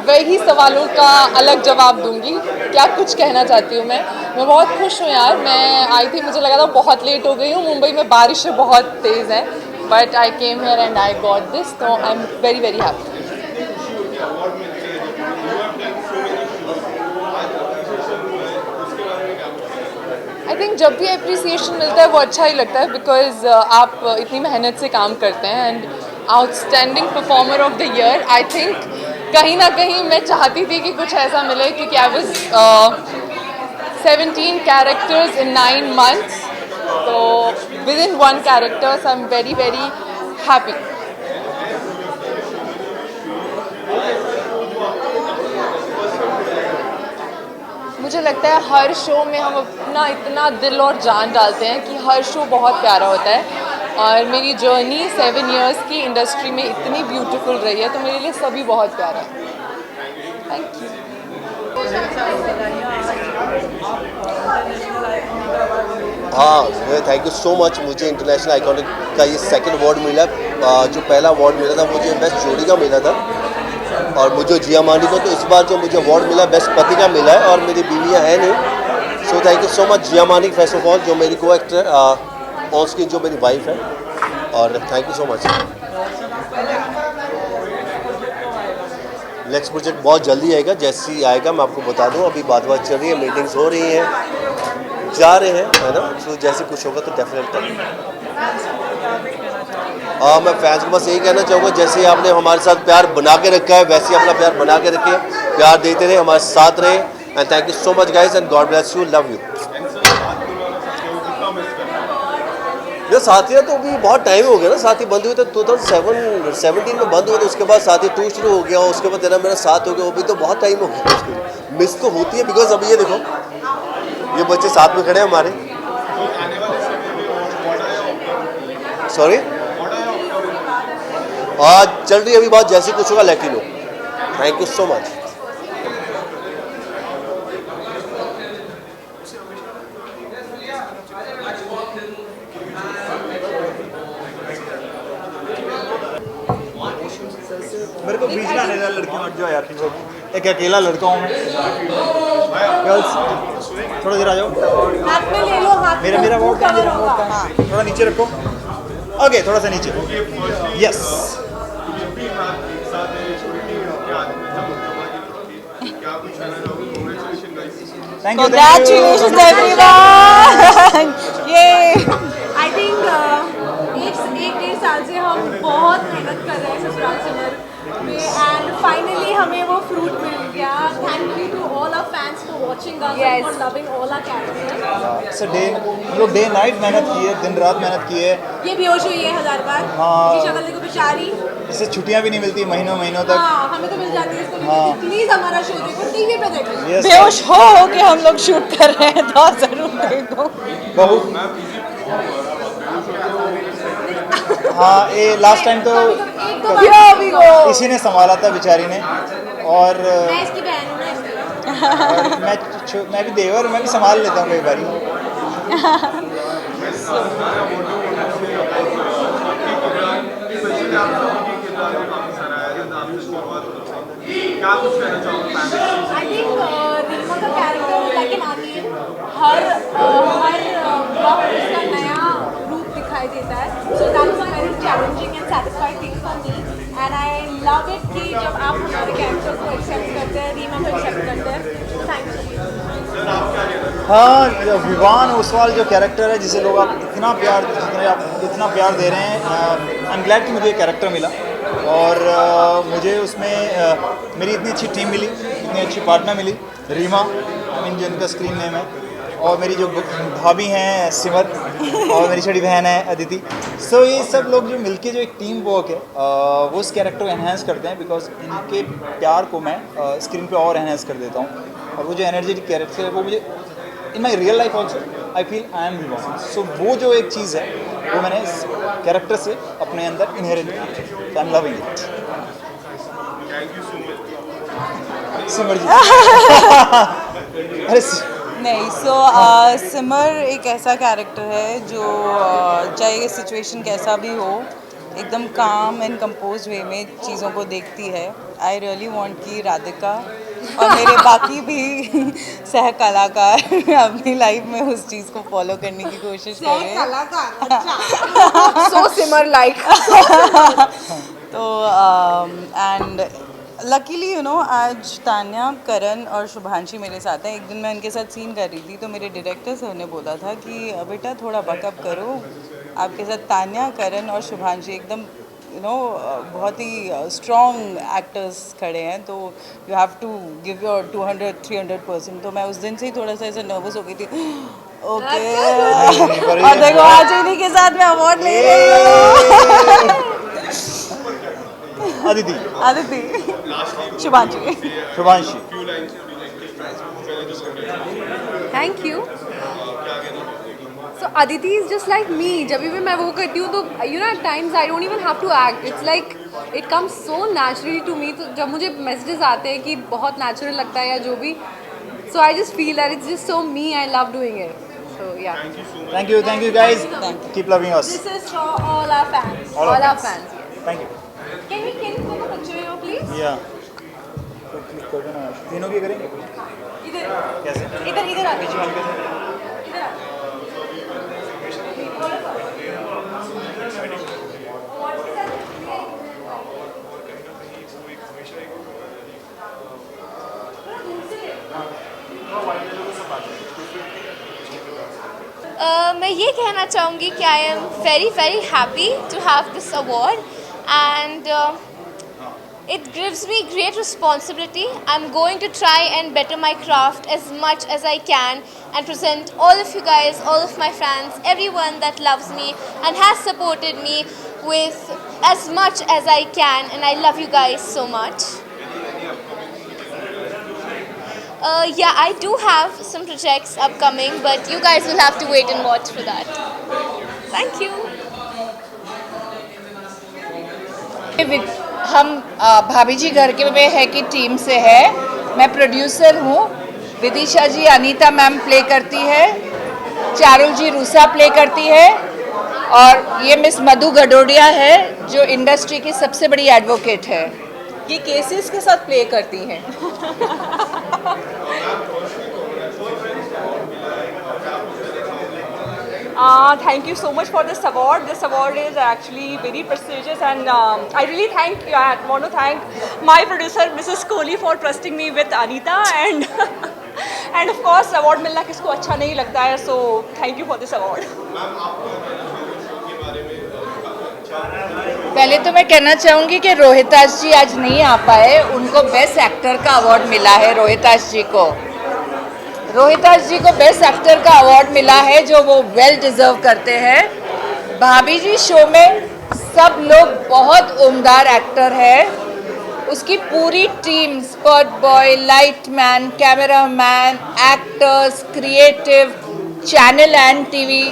वही सवालों का अलग जवाब दूंगी। क्या कुछ कहना चाहती हूँ मैं बहुत खुश हूँ यार। मैं आई थी, मुझे लगा था बहुत लेट हो गई हूँ। मुंबई में बारिशें बहुत तेज़ हैं, but I came here and I got this, तो I am very very happy. I think जब भी अप्रिसिएशन मिलता है वो अच्छा ही लगता है, बिकॉज आप इतनी मेहनत से काम करते हैं। And outstanding performer of the year, I think कहीं ना कहीं मैं चाहती थी कि कुछ ऐसा मिले, क्योंकि I was 17 characters in 9 months. So within one character, so I'm very, very happy. मुझे लगता है हर शो में हम अपना इतना दिल और जान डालते हैं कि हर शो बहुत प्यारा होता है, और मेरी जर्नी 7 इयर्स की इंडस्ट्री में इतनी ब्यूटीफुल रही है, तो मेरे लिए सभी बहुत प्यारा है. Thank you. हाँ, थैंक यू सो मच. मुझे इंटरनेशनल आइकॉनिक का ये सेकंड अवार्ड मिला. जो पहला अवार्ड मिला था मुझे बेस्ट जोड़ी का मिला था, और मुझे जिया मानी को तो इस बार जो मुझे अवार्ड मिला बेस्ट पति का मिला है, और मेरी बीवियाँ हैं नहीं. So thank you so much Jiya Mani first of all, जो मेरी को एक्टर ऑन स्क्रीन जो मेरी वाइफ है, और thank you so much. Next project बहुत जल्दी आएगा, जैसे ही आएगा मैं आपको बता दूँ. अभी बात चल रही है, मीटिंग्स हो रही हैं, जा रहे हैं, है ना. तो जैसे कुछ होगा तो डेफिनेट करेंगे. मैं फैंस को बस यही कहना चाहूँगा, जैसे आपने हमारे साथ प्यार बना के रखा है वैसे ही अपना प्यार बना के रखें, प्यार देते रहे, हमारे साथ रहे. And thank you so much guys, and God bless you, love you. जो साथिया तो अभी बहुत टाइम हो गया ना, साथी बंद हुए तो 2017 में बंद हुए, तो उसके बाद साथी 2 शुरू हो गया, उसके बाद तेरा मेरा साथ हो गया. अभी तो बहुत टाइम हो गया उसके लिए. मिस तो होती है, बिकॉज अभी ये देखो ये बच्चे साथ में खड़े हैं हमारे. सॉरी, आज चल रही है अभी बात, जैसे कुछ होगा let you know. Thank you so much. मेरे को बीच में आने वाला लड़की मत जाओ यार, एक अकेला लड़का हूँ मैं. गर्ल्स थोड़ा देर आ जाओ. हाथ में ले लो, हाथ में. मेरा वोट थोड़ा नीचे रखो. ओके, थोड़ा सा नीचे. Yes. Thank you. Congratulations everyone. ये I think एक 1.5 साल से हम बहुत मेहनत कर रहे हैं ससुराल सिमर में, एंड फाइनली हमें वो फ्रूट मिल गया. Thank you to all our fans for watching us and for loving all our characters. हम लोग डे नाइट मेहनत की है, दिन रात मेहनत की है. ये बेहोश हुई है 1000 बार. हाँ, शक्ल देखो बेचारी. इससे छुट्टियां भी नहीं मिलती महीनों तक. हाँ, हमें तो मिल जाती है इसको. हाँ. प्लीज हमारा शो देखो, टीवी पे देखो. बेहोश हो के हम लोग शूट कर रहे हैं, तो जरूर देखो. हाँ, ये लास्ट टाइम तो इसी ने संभाला था बेचारी ने, और मैं इसकी बहन हूँ ना, मैं भी देवर, मैं भी संभाल लेता हूँ कई बारी. I think रीमा का कैरेक्टर लाइक एन ऑनियन, हर वक्त उसका नया रूप दिखाई देता है. So that is a very challenging and satisfied thing for me, and I love it कि जब आप हमारे कैरेक्टर को एक्सेप्ट करते हैं, रीमा को एक्सेप्ट करते हैं. Thank you. हाँ, विवान ओसवाल जो कैरेक्टर है, जिसे लोग आप इतना प्यार दे रहे हैं, आई एम ग्लैड कि मुझे कैरेक्टर मिला, और मुझे उसमें मेरी इतनी अच्छी टीम मिली, इतनी अच्छी पार्टनर मिली. रीमा, जिनका स्क्रीन नेम है, और मेरी जो भाभी हैं सिमर, और मेरी छोटी बहन है अदिति. सो ये सब लोग जो मिलके जो एक टीम वर्क है, वो उस कैरेक्टर को एनहेंस करते हैं, बिकॉज इनके प्यार को मैं स्क्रीन पे और एनहेंस कर देता हूँ. और वो जो एनर्जेटिक कैरेक्टर है वो मुझे in my real life also I feel I am Vivaan. So वो जो एक चीज़ है वो मैंने इस कैरेक्टर से अपने अंदर इनहेरेंट की. सो आई एम लविंग इट. सिमर जी. अरे नहीं, सिमर एक ऐसा कैरेक्टर है जो चाहे सिचुएशन कैसा भी हो, एकदम काम एंड कंपोज वे में चीज़ों को देखती है. आई रियली वांट कि राधिका और मेरे बाकी भी सह कलाकार अपनी लाइफ में उस चीज़ को फॉलो करने की कोशिश करें. सो सिमर लाइक. तो एंड लकीली यू नो आज तान्या, करण और शुभांशी मेरे साथ हैं. एक दिन मैं उनके साथ सीन कर रही थी, तो मेरे डायरेक्टर सर ने बोला था कि बेटा थोड़ा बैकअप करो, आपके साथ तान्या, करण और शुभांशी एकदम यू नो बहुत ही स्ट्रॉन्ग एक्टर्स खड़े हैं, तो you have to give your 200-300%. तो मैं उस दिन से ही थोड़ा सा ऐसे नर्वस हो गई थी. ओके और देखो आज इन्हीं के साथ मैं अवार्ड ले रही हूँ. Aditi Shubhanshi thank you. So Aditi is just like me. जब भी मैं वो करती हूँ तो you know at times I don't even have to act. It's like it comes so naturally to me. तो जब मुझे messages आते हैं कि बहुत natural लगता है या जो भी, so I just feel that it's just so me. I love doing it. So yeah. Thank you guys. Keep loving us. This is for all our fans. All our fans. Yes. Thank you. Can we take a picture here, please? Yeah. तो क्लिक कर देना. तीनों की करेंगे? इधर. कैसे? इधर आके. मैं ये कहना चाहूँगी कि I am very very happy to have this award and it gives me great responsibility. I'm going to try and better my craft as much as I can and present all of you guys, all of my fans, everyone that loves me and has supported me with as much as I can, and I love you guys so much. Yeah, I do have some projects upcoming, but you guys will have to wait and watch for that. Thank you. हम भाभी जी घर के में है कि टीम से है. मैं प्रोड्यूसर हूँ. विदिशा जी अनीता मैम प्ले करती है, चारुल जी रूसा प्ले करती है, और ये मिस मधु गडोडिया है जो इंडस्ट्री की सबसे बड़ी एडवोकेट है. ये केसेस के साथ प्ले करती हैं. Thank you so much for this award. This award is actually very prestigious, and I really want to thank my producer Mrs. Kohli for trusting me with Anita, and of course award मिलना किसको अच्छा नहीं लगता है, so thank you for this award. पहले तो मैं कहना चाहूँगी कि रोहिताश जी आज नहीं आ पाए. उनको बेस्ट एक्टर का अवार्ड मिला है. रोहिताश जी को बेस्ट एक्टर का अवार्ड मिला है, जो वो वेल डिजर्व करते हैं. भाभी जी शो में सब लोग बहुत उम्दार एक्टर है. उसकी पूरी team, spot boy, light man, camera man, actors, creative, channel and TV,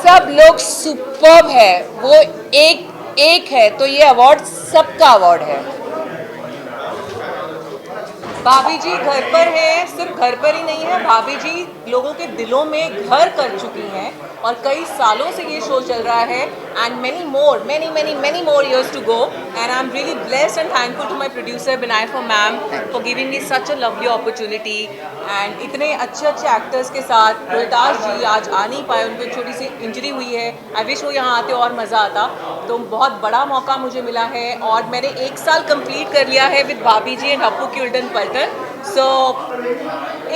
सब लोग सुपर्ब है. वो एक है, तो ये अवार्ड सबका अवार्ड है. भाभी जी घर पर है. सिर्फ घर पर ही नहीं है, भाभी जी लोगों के दिलों में घर कर चुकी हैं, और कई सालों से ये शो चल रहा है. And many more years to go, and I'm really blessed and thankful to my producer Binay ma'am for giving me such a lovely opportunity. and इतने अच्छे एक्टर्स के साथ रोहिताश जी आज आ नहीं पाए, उनको छोटी सी इंजरी हुई है. आई विश वो यहाँ आते और मज़ा आता. तो बहुत बड़ा मौका मुझे मिला है, और मैंने 1 साल कंप्लीट कर लिया है विद भाभी जी एंड हप्पू की उल्टन पलटन. सो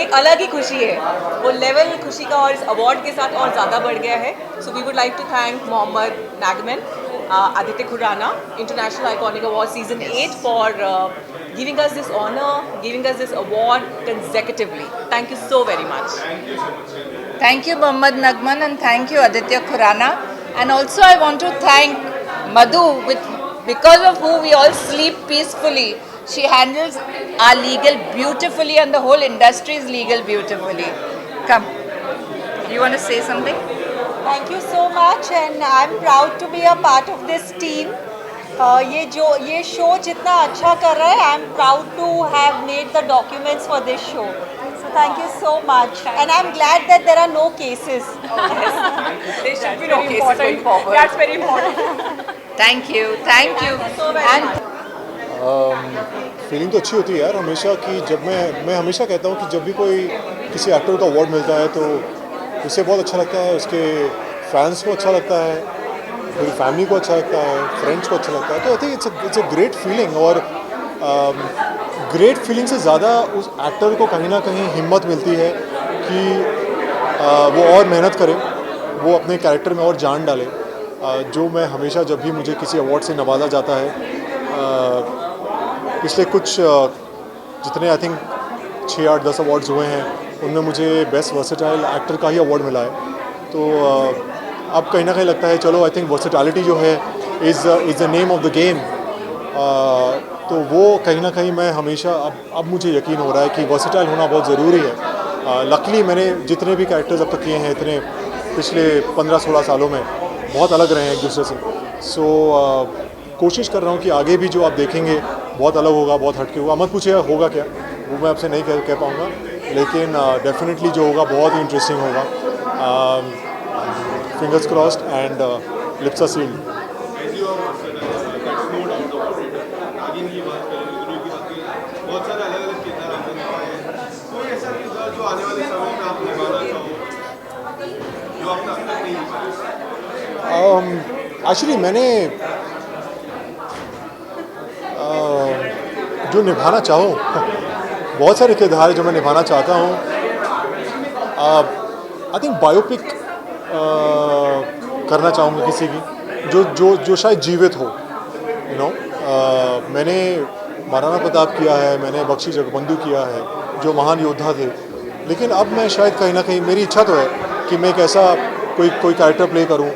एक अलग ही खुशी है. वो लेवल खुशी का और इस अवार्ड के साथ और ज़्यादा बढ़ गया है. So we would like to thank Mohammad Nagman, Aditya Khurrana, International Iconic Award Season 8 for giving us this honor, giving us this award consecutively. Thank you so very much. Thank you Mohammad Nagman, and thank you Aditya Khurrana. And also I want to thank Madhu, because of who we all sleep peacefully. She handles our legal beautifully, and the whole industry's legal beautifully. Come, you want to say something? Thank you so much, and I'm proud to be a part of this team. ये शो जितना अच्छा कर रहा है, I'm proud to have made the documents for this show. So thank you so much, and I'm glad that there are no cases. There should be no cases going forward. That's very important. Thank you. And feeling तो अच्छी होती है यार हमेशा कि जब मैं हमेशा कहता हूँ कि जब भी कोई किसी एक्टर को अवार्ड मिलता है तो उसे बहुत अच्छा लगता है, उसके फैंस को अच्छा लगता है, पूरी फैमिली को अच्छा लगता है, फ्रेंड्स को अच्छा लगता है. तो I think it's a great feeling. और ग्रेट फीलिंग से ज़्यादा उस एक्टर को कहीं ना कहीं हिम्मत मिलती है कि वो और मेहनत करे, वो अपने कैरेक्टर में और जान डाले. जो मैं हमेशा जब भी मुझे किसी अवार्ड से नवाजा जाता है, पिछले कुछ जितने आई थिंक 6, 8, 10 अवार्ड्स हुए हैं उनमें मुझे बेस्ट वर्सेटाइल एक्टर का ही अवार्ड मिला है। तो अब कहीं ना कहीं लगता है चलो आई थिंक वर्सेटैलिटी जो है is the name of the game. तो वो कहीं ना कहीं मैं हमेशा अब मुझे यकीन हो रहा है कि वर्सेटाइल होना बहुत ज़रूरी है। लकीली मैंने जितने भी कैरेक्टर्स अब तक किए हैं इतने पिछले 15-16 सालों में बहुत अलग रहे हैं एक दूसरे से। सो कोशिश कर रहा हूँ कि आगे भी जो आप देखेंगे बहुत अलग होगा, बहुत हटके होगा। मत पूछिए होगा क्या, वो मैं आपसे नहीं कह पाऊँगा, लेकिन डेफिनेटली जो होगा बहुत ही इंटरेस्टिंग होगा। Fingers crossed and lips are sealed. बहुत सारे अलग अलग किरदार आपने निभाए हैं, कोई ऐसा किरदार जो आने वाले समय में आप निभाना चाहो जो आपने अब तक नहीं निभाया? एक्चुअली मैंने जो निभाना चाहूँ बहुत सारे किरदार जो मैं निभाना चाहता हूँ। आई थिंक बायोपिक करना चाहूँगा किसी की जो जो जो शायद जीवित हो, यू नो। मैंने महाराणा प्रताप किया है, मैंने बख्शी जगबंधु किया है जो महान योद्धा थे, लेकिन अब मैं शायद कहीं ना कहीं मेरी इच्छा तो है कि मैं एक ऐसा कोई कैरेक्टर प्ले करूं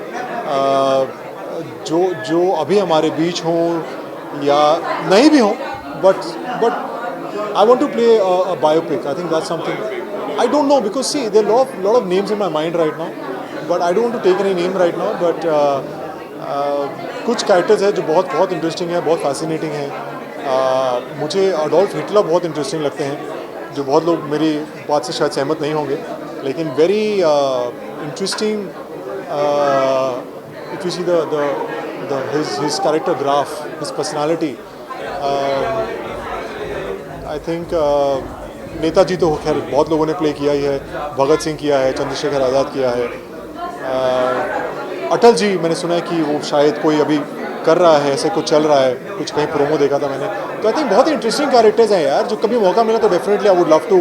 जो अभी हमारे बीच हों या नहीं भी हों, but I want to play a biopic. I think that's something I don't know because see there lot of names in my mind right now, but I don't want to take any name right now. But कुछ कैरेक्टर्स हैं जो बहुत इंटरेस्टिंग है, बहुत फैसिनेटिंग है। मुझे अडोल्फ हिटलर बहुत इंटरेस्टिंग लगते हैं, जो बहुत लोग मेरी बात से शायद सहमत नहीं होंगे, लेकिन very interesting if you see his character graph, his personality. I think Netaji तो खैर बहुत लोगों ने प्ले किया ही है, भगत सिंह किया है, चंद्रशेखर आज़ाद किया है, अटल जी मैंने सुना है कि वो शायद कोई अभी कर रहा है, ऐसे कुछ चल रहा है, कुछ कहीं प्रोमो देखा था मैंने। तो आई थिंक बहुत ही इंटरेस्टिंग कैरेक्टर्स हैं यार, जो कभी मौका मिला तो definitely I would love to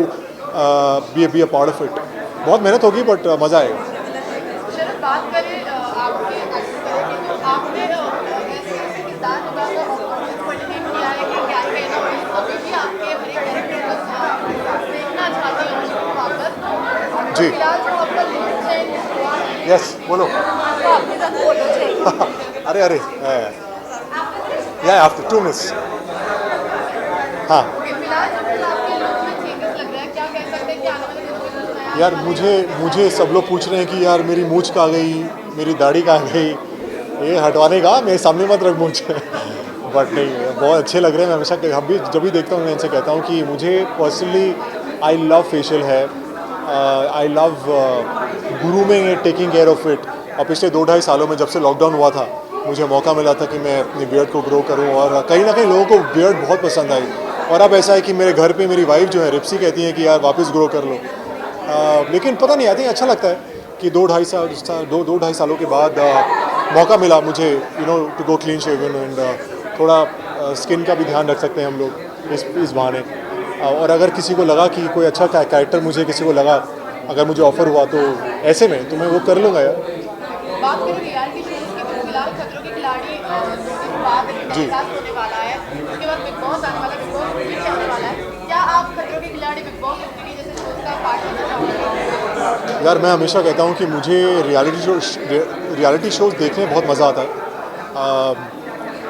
be a part of it. बहुत मेहनत होगी बट मज़ा आएगा। बात करें आपके आपने ऐसे किरदार निभाकर ऑपोजिट किया है कि क्या कहना अभी भी आपके हर एक कैरेक्टर को देखना चाहती हूँ वापस जी फिलहाल जो आपका लिमिट है। यस बोलो। आपके साथ फोटो चाहिए। अरे या आफ्टर 2 मिनट्स। हाँ फिलहाल जो आपके लुक में चेंजेस लग रहा है, क्या कह सकते हैं कि आने वाले दिनों में यार मुझे सब लोग पूछ रहे हैं कि यार मेरी मूंछ कहाँ गई, मेरी दाढ़ी कहाँ गई, ये हटवाने का मेरे सामने मत रख मूंछ। बट नहीं, बहुत अच्छे लग रहे हैं। मैं हमेशा अभी जब भी देखता हूँ मैं इनसे कहता हूँ कि मुझे personally I love facial hair, I love grooming it, taking care of it. और पिछले 2-2.5 सालों में जब से लॉकडाउन हुआ था मुझे मौका मिला था कि मैं अपनी बियर्ड को ग्रो करूँ, और कहीं ना कहीं लोगों को बियर्ड बहुत पसंद आई। और अब ऐसा है कि मेरे घर पे मेरी वाइफ जो है रिप्सी कहती है कि यार वापस ग्रो कर लो। लेकिन पता नहीं, आई थिंक अच्छा लगता है कि 2-2.5 सालों के बाद मौका मिला मुझे, you know, to go clean shaven and थोड़ा स्किन का भी ध्यान रख सकते हैं हम लोग इस बहाने। और अगर किसी को लगा कि कोई अच्छा कैरेक्टर मुझे किसी को लगा, अगर मुझे ऑफर हुआ तो ऐसे में तो मैं वो कर लूँगा यार। बात करें रियलिटी शोज की तो फिलहाल खतरों के खिलाड़ी 2 दिन बाद जी होने वाला है, उसके बाद बिग बॉस आने वाला है, बिग बॉस भी चलने वाला है। क्या आप खतरों के खिलाड़ी, बिग बॉस जैसे शोज का पार्ट होना चाहोगे? यार मैं हमेशा कहता हूँ कि मुझे रियलिटी शोज़ देखने में बहुत मज़ा आता है,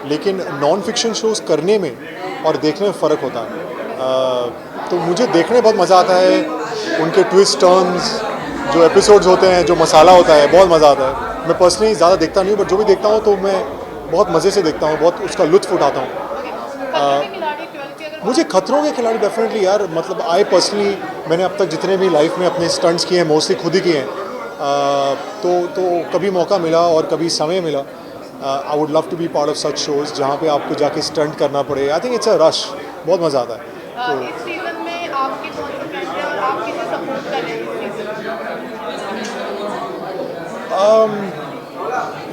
लेकिन नॉन फिक्शन शोज़ करने में और देखने में फ़र्क होता है। तो मुझे देखने में बहुत मज़ा आता है, उनके ट्विस्ट टर्न्स जो एपिसोड्स होते हैं, जो मसाला होता है, बहुत मज़ा आता है। मैं पर्सनली ज़्यादा देखता नहीं हूँ, बट जो भी देखता हूँ तो मैं बहुत मज़े से देखता हूँ, बहुत उसका लुत्फ़ उठाता हूँ। मुझे खतरों के खिलाड़ी डेफिनेटली यार, मतलब आई पर्सनली मैंने अब तक जितने भी लाइफ में अपने स्टंट्स किए हैं मोस्टली खुद ही किए हैं। तो कभी मौका मिला और कभी समय मिला, I would love to be part of such shows जहाँ पे आपको जाके स्टंट करना पड़े। I think it's a rush, बहुत मज़ा आता है। तो इस सीजन में आपके कौन से फ्रेंड हैं और आप किसे सपोर्ट कर रहे हैं इस सीजन?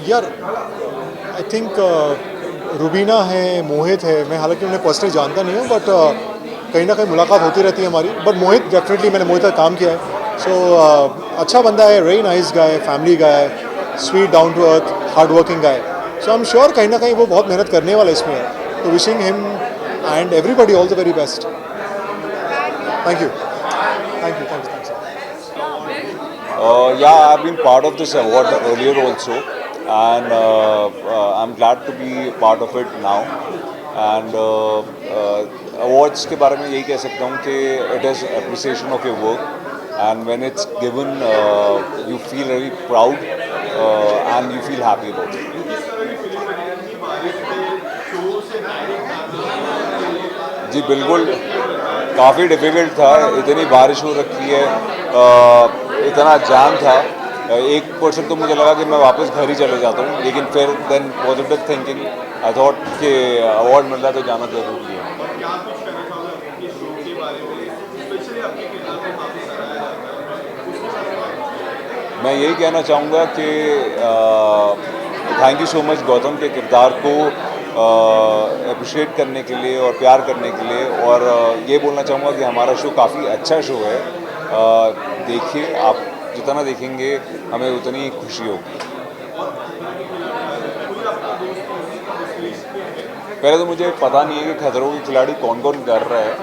यार आई थिंक रुबीना है, मोहित है। मैं हालांकि उन्हें पर्सनली जानता नहीं हूँ, बट कहीं ना कहीं मुलाकात होती रहती है हमारी। बट मोहित डेफिनेटली, मैंने मोहित का काम किया है। सो अच्छा बंदा है, very nice guy, family guy, sweet, down to earth, hard working guy. So I am sure कहीं ना कहीं वो बहुत मेहनत करने वाला इसमें है. तो wishing him and everybody all the very best. Thank you. Thank you. Yeah, I've been part of this award earlier also, and I'm glad to be part of it now. And awards के बारे में यही कह सकता हूँ कि it is appreciation of your work, and when it's given, you feel very proud and you feel happy about it. जी बिल्कुल, काफ़ी डिफ़िकल्ट था. इतनी बारिश हो रखी है, इतना जाम था. 1% तो मुझे लगा कि मैं वापस घर ही चले जाता हूँ, लेकिन फिर then positive thinking, I thought कि अवार्ड मिल रहा है तो जाना ज़रूरी है. मैं यही कहना चाहूँगा कि thank you so much Gautam के किरदार को अप्रिशिएट करने के लिए और प्यार करने के लिए. और ये बोलना चाहूँगा कि हमारा शो काफ़ी अच्छा शो है. देखिए, आप जितना देखेंगे हमें उतनी खुशी होगी. पहले तो मुझे पता नहीं है कि खतरों के खिलाड़ी कौन कौन कर रहा है,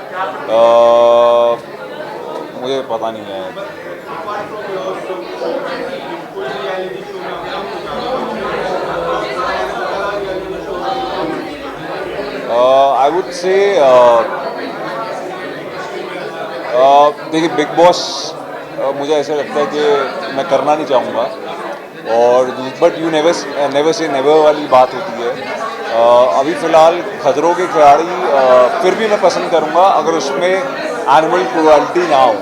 मुझे पता नहीं है. आई वुड से देखिए, बिग बॉस मुझे ऐसा लगता है कि मैं करना नहीं चाहूँगा. और but you never say never वाली बात होती है. अभी फ़िलहाल खतरों के खिलाड़ी फिर भी मैं पसंद करूँगा अगर उसमें एनिमल क्रूअल्टी ना हो.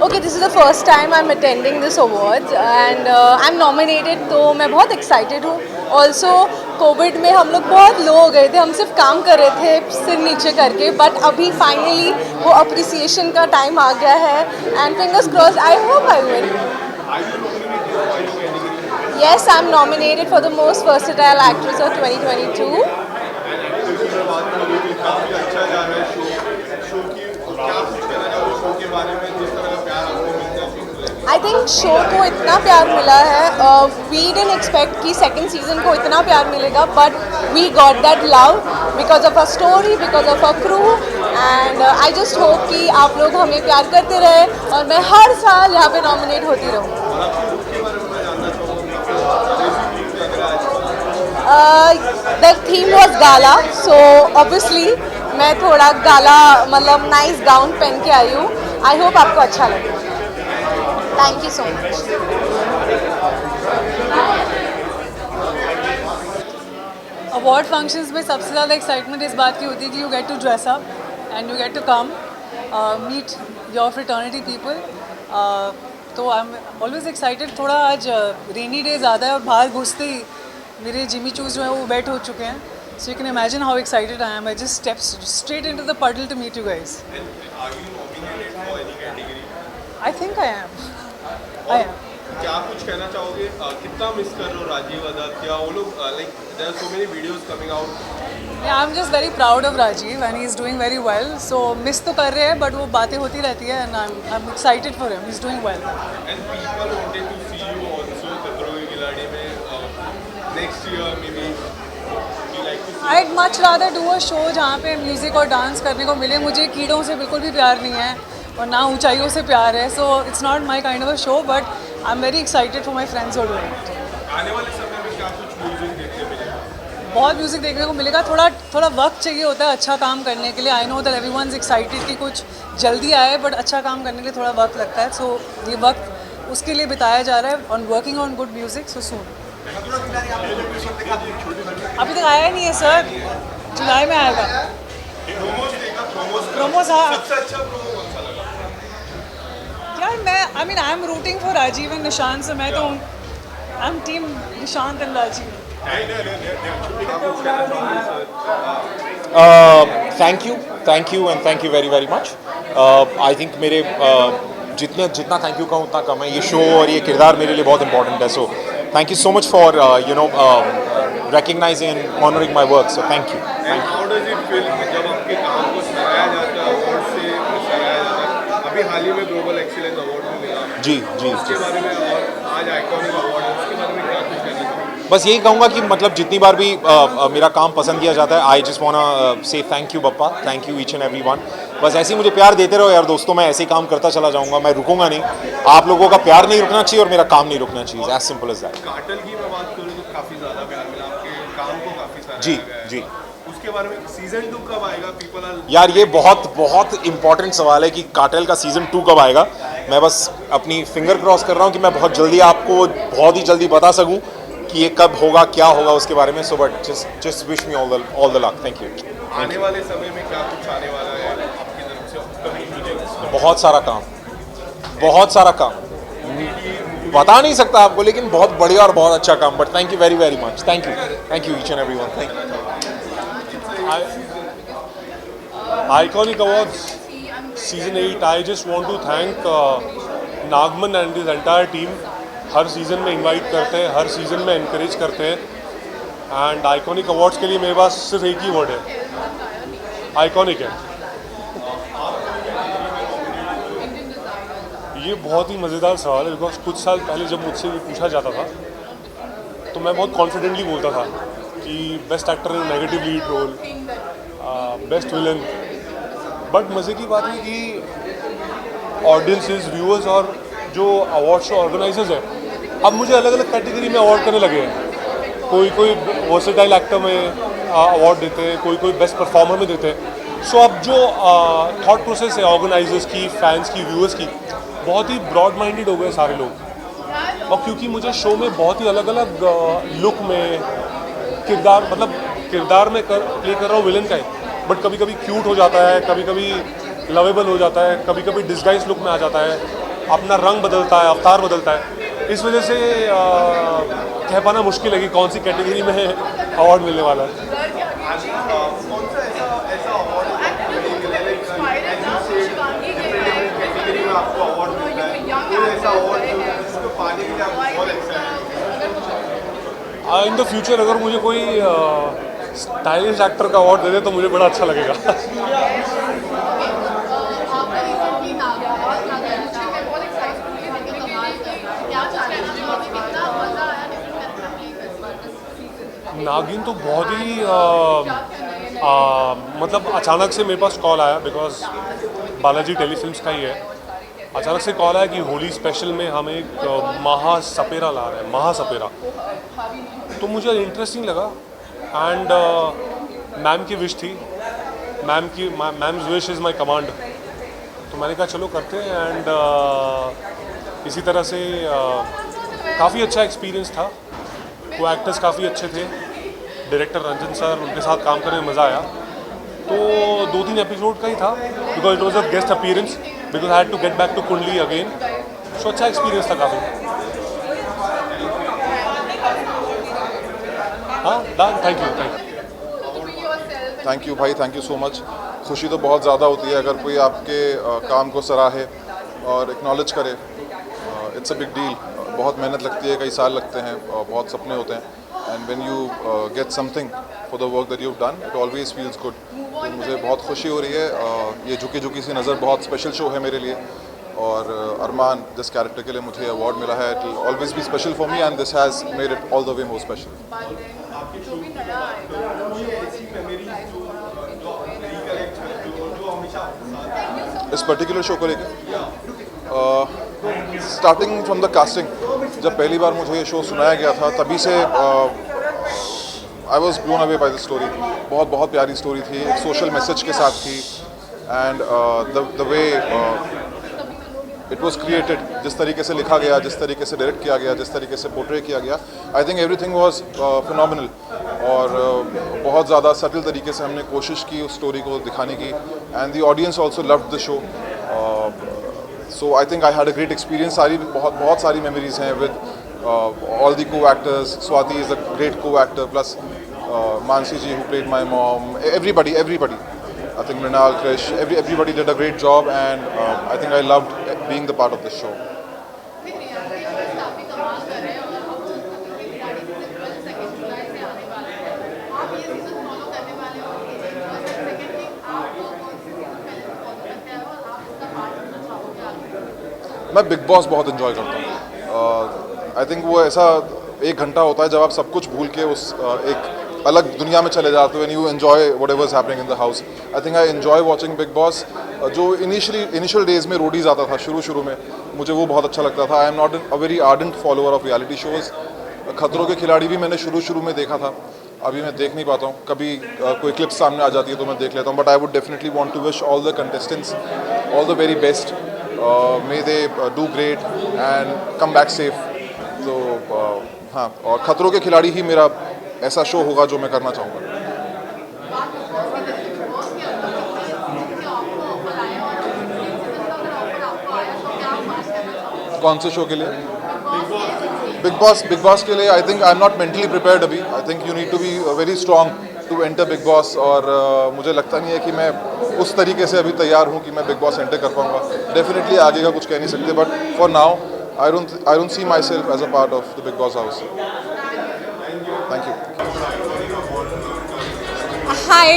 Okay, this is the first time I'm attending this awards and I'm nominated, तो मैं बहुत excited हूँ. Also, कोविड में हम लोग बहुत लो हो गए थे, हम सिर्फ काम कर रहे थे सिर नीचे करके, बट अभी फाइनली वो अप्रिसिएशन का टाइम आ गया है and fingers crossed, I hope I will. Yes, I'm nominated for the most versatile actress of 2022. I think show को इतना प्यार मिला है, we didn't expect कि second season को इतना प्यार मिलेगा, but we got that love because of our story, because of our crew, and I just hope कि आप लोग हमें प्यार करते रहे और मैं हर साल यहाँ पे नॉमिनेट होती रहूँ. The theme was gala, so obviously मैं थोड़ा गाला मतलब नाइस गाउन पहन के आई हूँ. आई होप आपको अच्छा लगे. Thank you so much. Award functions में सबसे ज़्यादा एक्साइटमेंट इस बात की होती है कि you get to dress up and you get to come meet your fraternity people. तो आई एम ऑलवेज एक्साइटेड. थोड़ा आज रेनी डे ज़्यादा है और बाहर घुसते ही मेरे जिमी चूज जो है वो वेट हो चुके हैं. So you can imagine how excited I am. I just stepped straight into the puddle to meet you guys. And are you nominated for any category? I think I am. I am. क्या कुछ कहना चाहोगे? कितना मिस कर रहे हो राजीव अदत्त? क्या वो लोग like there are so many videos coming out. Yeah, I'm just very proud of Rajiv and he's doing very well. So miss तो कर रहे हैं but वो बातें होती रहती है and I'm excited for him. He's doing well. And people wanted to see you also खतरों के खिलाड़ी में next year maybe. I'd much rather do a show जहाँ पे म्यूज़िक और डांस करने को मिले. मुझे कीड़ों से बिल्कुल भी प्यार नहीं है और ना ऊंचाइयों से प्यार है. So it's not my kind of a show but I am very excited for my friends और डूइंग इट. आने वाले समय में क्या कुछ म्यूजिक देखने मिलेगा? बहुत म्यूज़िक देखने को मिलेगा. थोड़ा वक्त चाहिए होता है अच्छा काम करने के लिए. I know that everyone is excited कि कुछ जल्दी आए बट अच्छा काम करने के लिए थोड़ा वक्त लगता है. सो ये वक्त उसके लिए बिताया जा रहा है on working on good music. So soon. अभी तक आया नहीं है सर, जुलाई में आएगा. प्रोमोस हाँ यार. मैं I am rooting for Rajeev and Nishant. से मैं तो I am team Nishant and Rajeev. Thank you and thank you very very much. I think मेरे जितना थैंक यू कहूँ उतना कम है. ये शो और ये किरदार मेरे लिए बहुत इंपॉर्टेंट है. सो thank you so much for recognizing and honoring my work. So thank you. And how does it feel जब आपके काम को सराहा जाता है, अवार्ड से सराहा जाता है? अभी हाल ही में ग्लोबल एक्सीलेंस अवार्ड भी मिला। जी जी उसके बारे में, और आज आइकॉनिक अवार्ड है, उसके बारे में क्या कुछ कहना चाहोगे? बस यही कहूँगा कि मतलब जितनी बार भी मेरा काम पसंद किया जाता है, आई जस्ट वांना से thank you Bappa, thank you each and everyone. बस ऐसे ही मुझे प्यार देते रहो यार दोस्तों, मैं ऐसे ही काम करता चला जाऊँगा, मैं रुकूंगा नहीं। आप लोगों का प्यार नहीं रुकना चाहिए और मेरा काम नहीं रुकना चाहिए, as simple as that. Cartel की मैं बात करूँ तो काफ़ी ज़्यादा प्यार मिला, आपके काम को काफ़ी सारा जी गया है। जी। उसके बारे में सीजन 2 कब आएगा? पीपल आर यार ये बहुत इंपॉर्टेंट सवाल है कि कार्टेल का सीज़न 2 कब आएगा। मैं बस अपनी फिंगर क्रॉस कर रहा हूँ कि मैं बहुत जल्दी आपको बहुत ही जल्दी बता सकूँ कि ये कब होगा, क्या होगा उसके बारे में। So but just wish me all the luck. Thank you. आने वाले समय में क्या कुछ आने वाला है आपकी तरफ से अपकमिंग प्रोजेक्ट्स? बहुत सारा काम, बहुत सारा काम बता नहीं सकता आपको, लेकिन बहुत बढ़िया और बहुत अच्छा काम। But thank you very very much. Thank you each and everyone. Thank you. Iconic Awards Season 8, I just want to thank Nagman and his entire team। हर सीज़न में इनवाइट करते हैं, हर सीज़न में इनकरेज करते हैं। एंड आइकॉनिक अवार्ड्स के लिए मेरे पास सिर्फ एक ही वर्ड है, आइकॉनिक है। ये बहुत ही मज़ेदार सवाल है, बिकॉज कुछ साल पहले जब मुझसे ये पूछा जाता था तो मैं बहुत कॉन्फिडेंटली बोलता था कि best actor in negative lead role, best villain. But मज़े की बात है कि ऑडियंसेस, व्यूअर्स और जो अवार्ड शो ऑर्गेनाइजर्स हैं अब मुझे अलग अलग कैटेगरी में अवार्ड करने लगे हैं। कोई वर्सेटाइल एक्टर में अवार्ड देते हैं, कोई बेस्ट परफॉर्मर में देते हैं। सो अब जो थॉट प्रोसेस है ऑर्गेनाइजर्स की, फैंस की, व्यूअर्स की, बहुत ही ब्रॉड माइंडेड हो गए सारे लोग। और क्योंकि मुझे शो में बहुत ही अलग अलग लुक में किरदार में प्ले कर रहा हूँ विलन का ही, बट कभी कभी क्यूट हो जाता है, कभी कभी लवेबल हो जाता है, कभी कभी डिस्गाइज लुक में आ जाता है, अपना रंग बदलता है, अवतार बदलता है। इस वजह से कह पाना मुश्किल है कि कौन सी कैटेगरी में अवार्ड मिलने वाला है। इन द फ्यूचर अगर मुझे कोई स्टाइलिश एक्टर का अवार्ड दे दे तो मुझे बड़ा अच्छा लगेगा। नागिन तो बहुत ही मतलब अचानक से मेरे पास कॉल आया, बिकॉज बालाजी टेलीफिल्म्स का ही है। अचानक से कॉल आया कि होली स्पेशल में हम एक महासपेरा ला रहे हैं, महासपेरा। तो मुझे इंटरेस्टिंग लगा एंड मैम की विश थी, ma'am's wish is my command. तो मैंने कहा चलो करते हैं। एंड इसी तरह से काफ़ी अच्छा एक्सपीरियंस था, वो एक्टर्स काफ़ी अच्छे थे, डायरेक्टर रंजन सर, उनके साथ काम करने में मज़ा आया। तो 2-3 एपिसोड का ही था, because it was a guest appearance, because I had to get back to Kundali again. So अच्छा एक्सपीरियंस था काफ़ी। हाँ, थैंक यू भाई, थैंक यू सो मच। खुशी तो बहुत ज़्यादा होती है अगर कोई आपके काम को सराहे और एक्नॉलेज करे। It's a big deal. बहुत मेहनत लगती है, कई साल लगते हैं, बहुत सपने होते हैं। And when you get something for the work that you have done, it always feels good. तो मुझे बहुत खुशी हो रही है। ये झुकी झुकी सी नज़र बहुत स्पेशल शो है मेरे लिए, और अरमान जिस कैरेक्टर के लिए मुझे अवार्ड मिला है, it will always be special for me and this has made it all the way more special. इस पर्टिकुलर शो को लेकर स्टार्टिंग फ्रॉम द कास्टिंग, जब पहली बार मुझे ये शो सुनाया गया था तभी से I was blown away by the story. बहुत प्यारी स्टोरी थी, एक सोशल मैसेज के साथ थी। And the way it was created, जिस तरीके से लिखा गया, जिस तरीके से डायरेक्ट किया गया, जिस तरीके से पोर्ट्रे किया गया, I think everything was phenomenal. और बहुत ज़्यादा सटल तरीके से हमने कोशिश की उस स्टोरी को दिखाने की, and the audience also loved the show. So I think I had a great experience. बहुत सारी मेमोरीज हैं with all the co actors. Swati is a great co actor, plus Mansi ji who played my mom, everybody, I think Mrinal, Krish, everybody did a great job, and I think I loved being the part of this show. मैं बिग बॉस बहुत इन्जॉय करता हूँ। आई थिंक वो ऐसा 1 घंटा होता है जब आप सब कुछ भूल के उस एक अलग दुनिया में चले जाते हो, when you enjoy whatever is happening in the house. I think I enjoy watching big boss. जो इनिशियल डेज में रोडीज आता था शुरू में, मुझे वो बहुत अच्छा लगता था। आई am not a very ardent follower of reality shows. खतरों के खिलाड़ी भी मैंने शुरू में देखा था, अभी मैं देख नहीं पाता हूँ। कभी कोई क्लिप्स सामने आ जाती है तो मैं देख लेता हूँ, but I would definitely want to wish all the contestants all the very best. May they do great and come back safe. तो हाँ, और खतरों के खिलाड़ी ही मेरा ऐसा शो होगा जो मैं करना चाहूँगा। कौन से शो के लिए? बिग बॉस के लिए I think I am not mentally prepared अभी। I think you need to be very strong to enter Bigg Boss, और मुझे लगता नहीं है कि मैं उस तरीके से अभी तैयार हूँ कि मैं बिग बॉस एंटर कर पाऊँगा। डेफिनेटली आगे का कुछ कह नहीं सकते, but for now I don't see myself as a part of the Bigg Boss house. Thank you. Hi,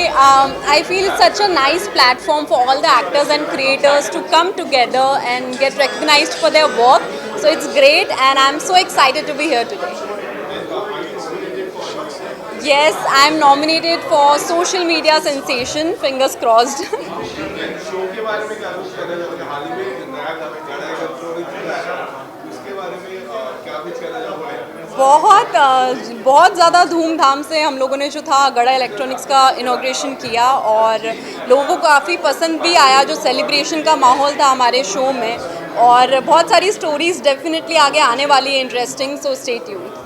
I feel it's such a nice platform for all the actors and creators to come together and get recognized for their work. So it's great, and I'm so excited to be here today. Yes, I'm nominated for Social Media Sensation, fingers crossed. बहुत ज़्यादा धूमधाम से हम लोगों ने जो था गड़ा इलेक्ट्रॉनिक्स का इनॉग्रेशन किया, और लोगों को काफ़ी पसंद भी आया। जो सेलिब्रेशन का माहौल था हमारे शो में, और बहुत सारी स्टोरीज डेफिनेटली आगे आने वाली है इंटरेस्टिंग, सो स्टे ट्यून्ड।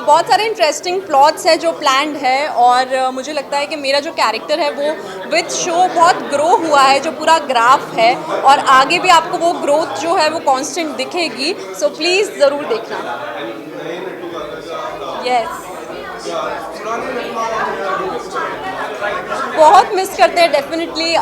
बहुत सारे इंटरेस्टिंग प्लॉट्स है जो प्लान्ड है, और मुझे लगता है कि मेरा जो कैरेक्टर है वो विद शो बहुत ग्रो हुआ है, जो पूरा ग्राफ है, और आगे भी आपको वो ग्रोथ जो है वो कांस्टेंट दिखेगी। सो प्लीज़ ज़रूर देखना। यस, बहुत मिस करते हैं डेफिनेटली।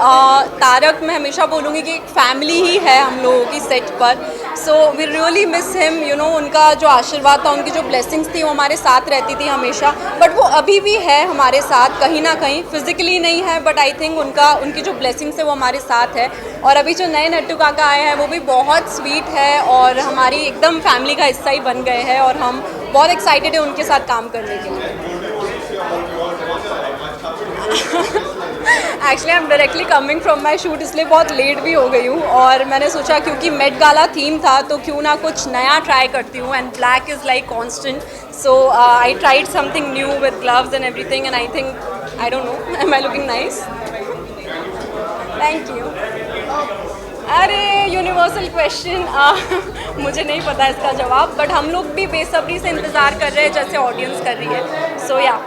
तारक, मैं हमेशा बोलूँगी कि एक फैमिली ही है हम लोगों की सेट पर। So we really miss him, you know. उनका जो आशीर्वाद था, उनकी जो ब्लेसिंग्स थी वो हमारे साथ रहती थी हमेशा, बट वो अभी भी है हमारे साथ कहीं ना कहीं। फिजिकली नहीं है, बट आई थिंक उनकी जो ब्लेसिंग्स है वो हमारे साथ है। और अभी जो नए नट्टू काका आए हैं वो भी बहुत स्वीट है, और हमारी एकदम फैमिली का हिस्सा ही बन गए हैं, और हम बहुत एक्साइटेड है उनके साथ काम करने के लिए। Actually I am directly coming from my shoot, इसलिए बहुत लेट भी हो गई हूँ, और मैंने सोचा क्योंकि मेट गाला थीम था तो क्यों ना कुछ नया ट्राई करती हूँ, and black is like constant. So I tried something new with gloves and everything, and I think, I don't know, am I looking nice? Thank you. अरे यूनिवर्सल क्वेश्चन, मुझे नहीं पता इसका जवाब, बट हम लोग भी बेसब्री से इंतज़ार कर रहे हैं जैसे ऑडियंस कर रही है। सो या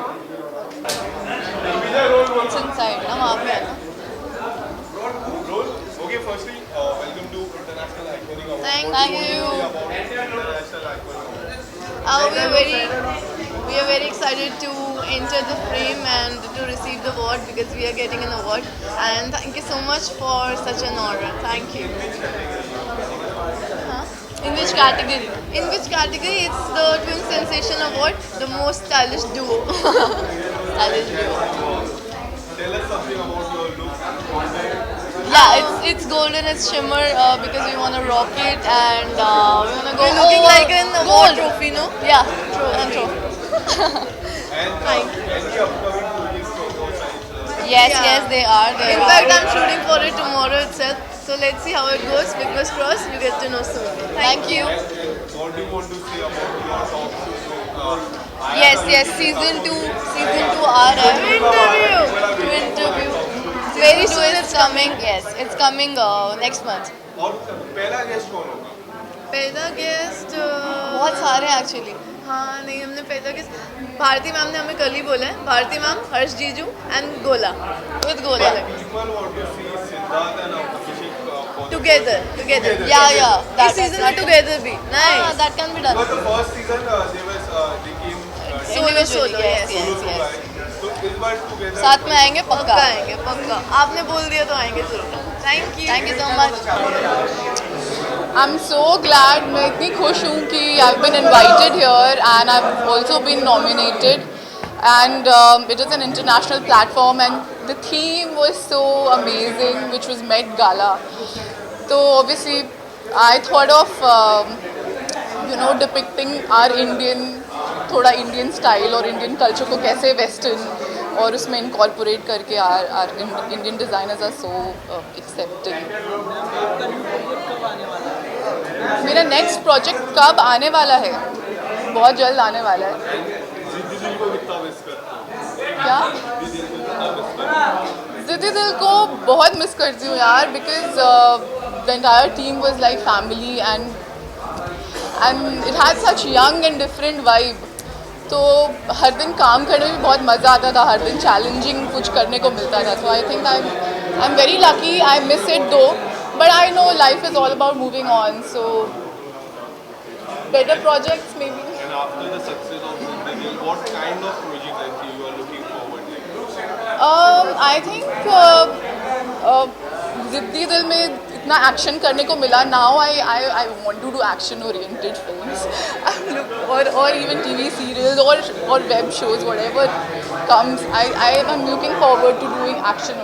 साइड ना वहाँ पे है ना। Thank you. We are very excited to enter the frame and to receive the award, because we are getting an award, and thank you so much for such an honor. Thank you. In which category? In which category? It's the Twin Sensation Award, the most stylish duo. Stylish duo. Tell us something about your look. Yeah, it's golden, it's shimmer, because we want to rock it, and we want to go. We're looking like an award trophy, no? Yeah, trophy. Thank you. Any upcoming projects for those sides? Yes, they are. In fact, I'm shooting for it tomorrow itself. So let's see how it goes. Fingers crossed, you get to know soon. Thank you. What do you want to say about your talk show? Yes, season 2 are interview. Very soon it's coming. Yes, it's coming next month. और पहला गेस्ट कौन होगा? पहला गेस्ट बहुत सारे एक्चुअली। हाँ नहीं, हमने पहला गेस्ट भारती मैम ने हमें कल ही बोला है। भारती मैम, हर्ष जीजू एंड गोला, विद गोला। People want to see Siddharth and Abhishek together. Yeah. This season में together भी. Nice. That can be done. But the first season they came solo. Yes. तो इस बार together साथ में आएंगे, पक्का आएंगे, पक्का। आपने बोल दिया तो आएंगे जरूर। Thank you so much. I'm so glad, मैं इतनी खुश हूँ कि I've been invited here and I've also been nominated, and it is an international platform, and the theme was so amazing, which was Met Gala. So obviously, I thought of depicting our Indian, थोड़ा Indian style और Indian culture को कैसे Western और उसमें incorporate करके our Indian designers are so accepting. मेरा next project कब आने वाला है? बहुत जल्द आने वाला है. क्या? ज़िद्दी दिल को बहुत मिस करती हूँ यार, because the entire team was like family and it had such young and different vibe. तो हर दिन काम करने में भी बहुत मज़ा आता था, हर दिन चैलेंजिंग कुछ करने को मिलता था. So I think I'm very lucky. I miss it though, but I know life is all about moving on. So better projects maybe. And after the success of ज़िद्दी दिल, what kind of project that you are looking forward to? I think ज़िद्दी दिल में इतना एक्शन करने को मिला. Now I want to do action oriented films or even TV serials or web shows, whatever comes. I am looking forward to doing action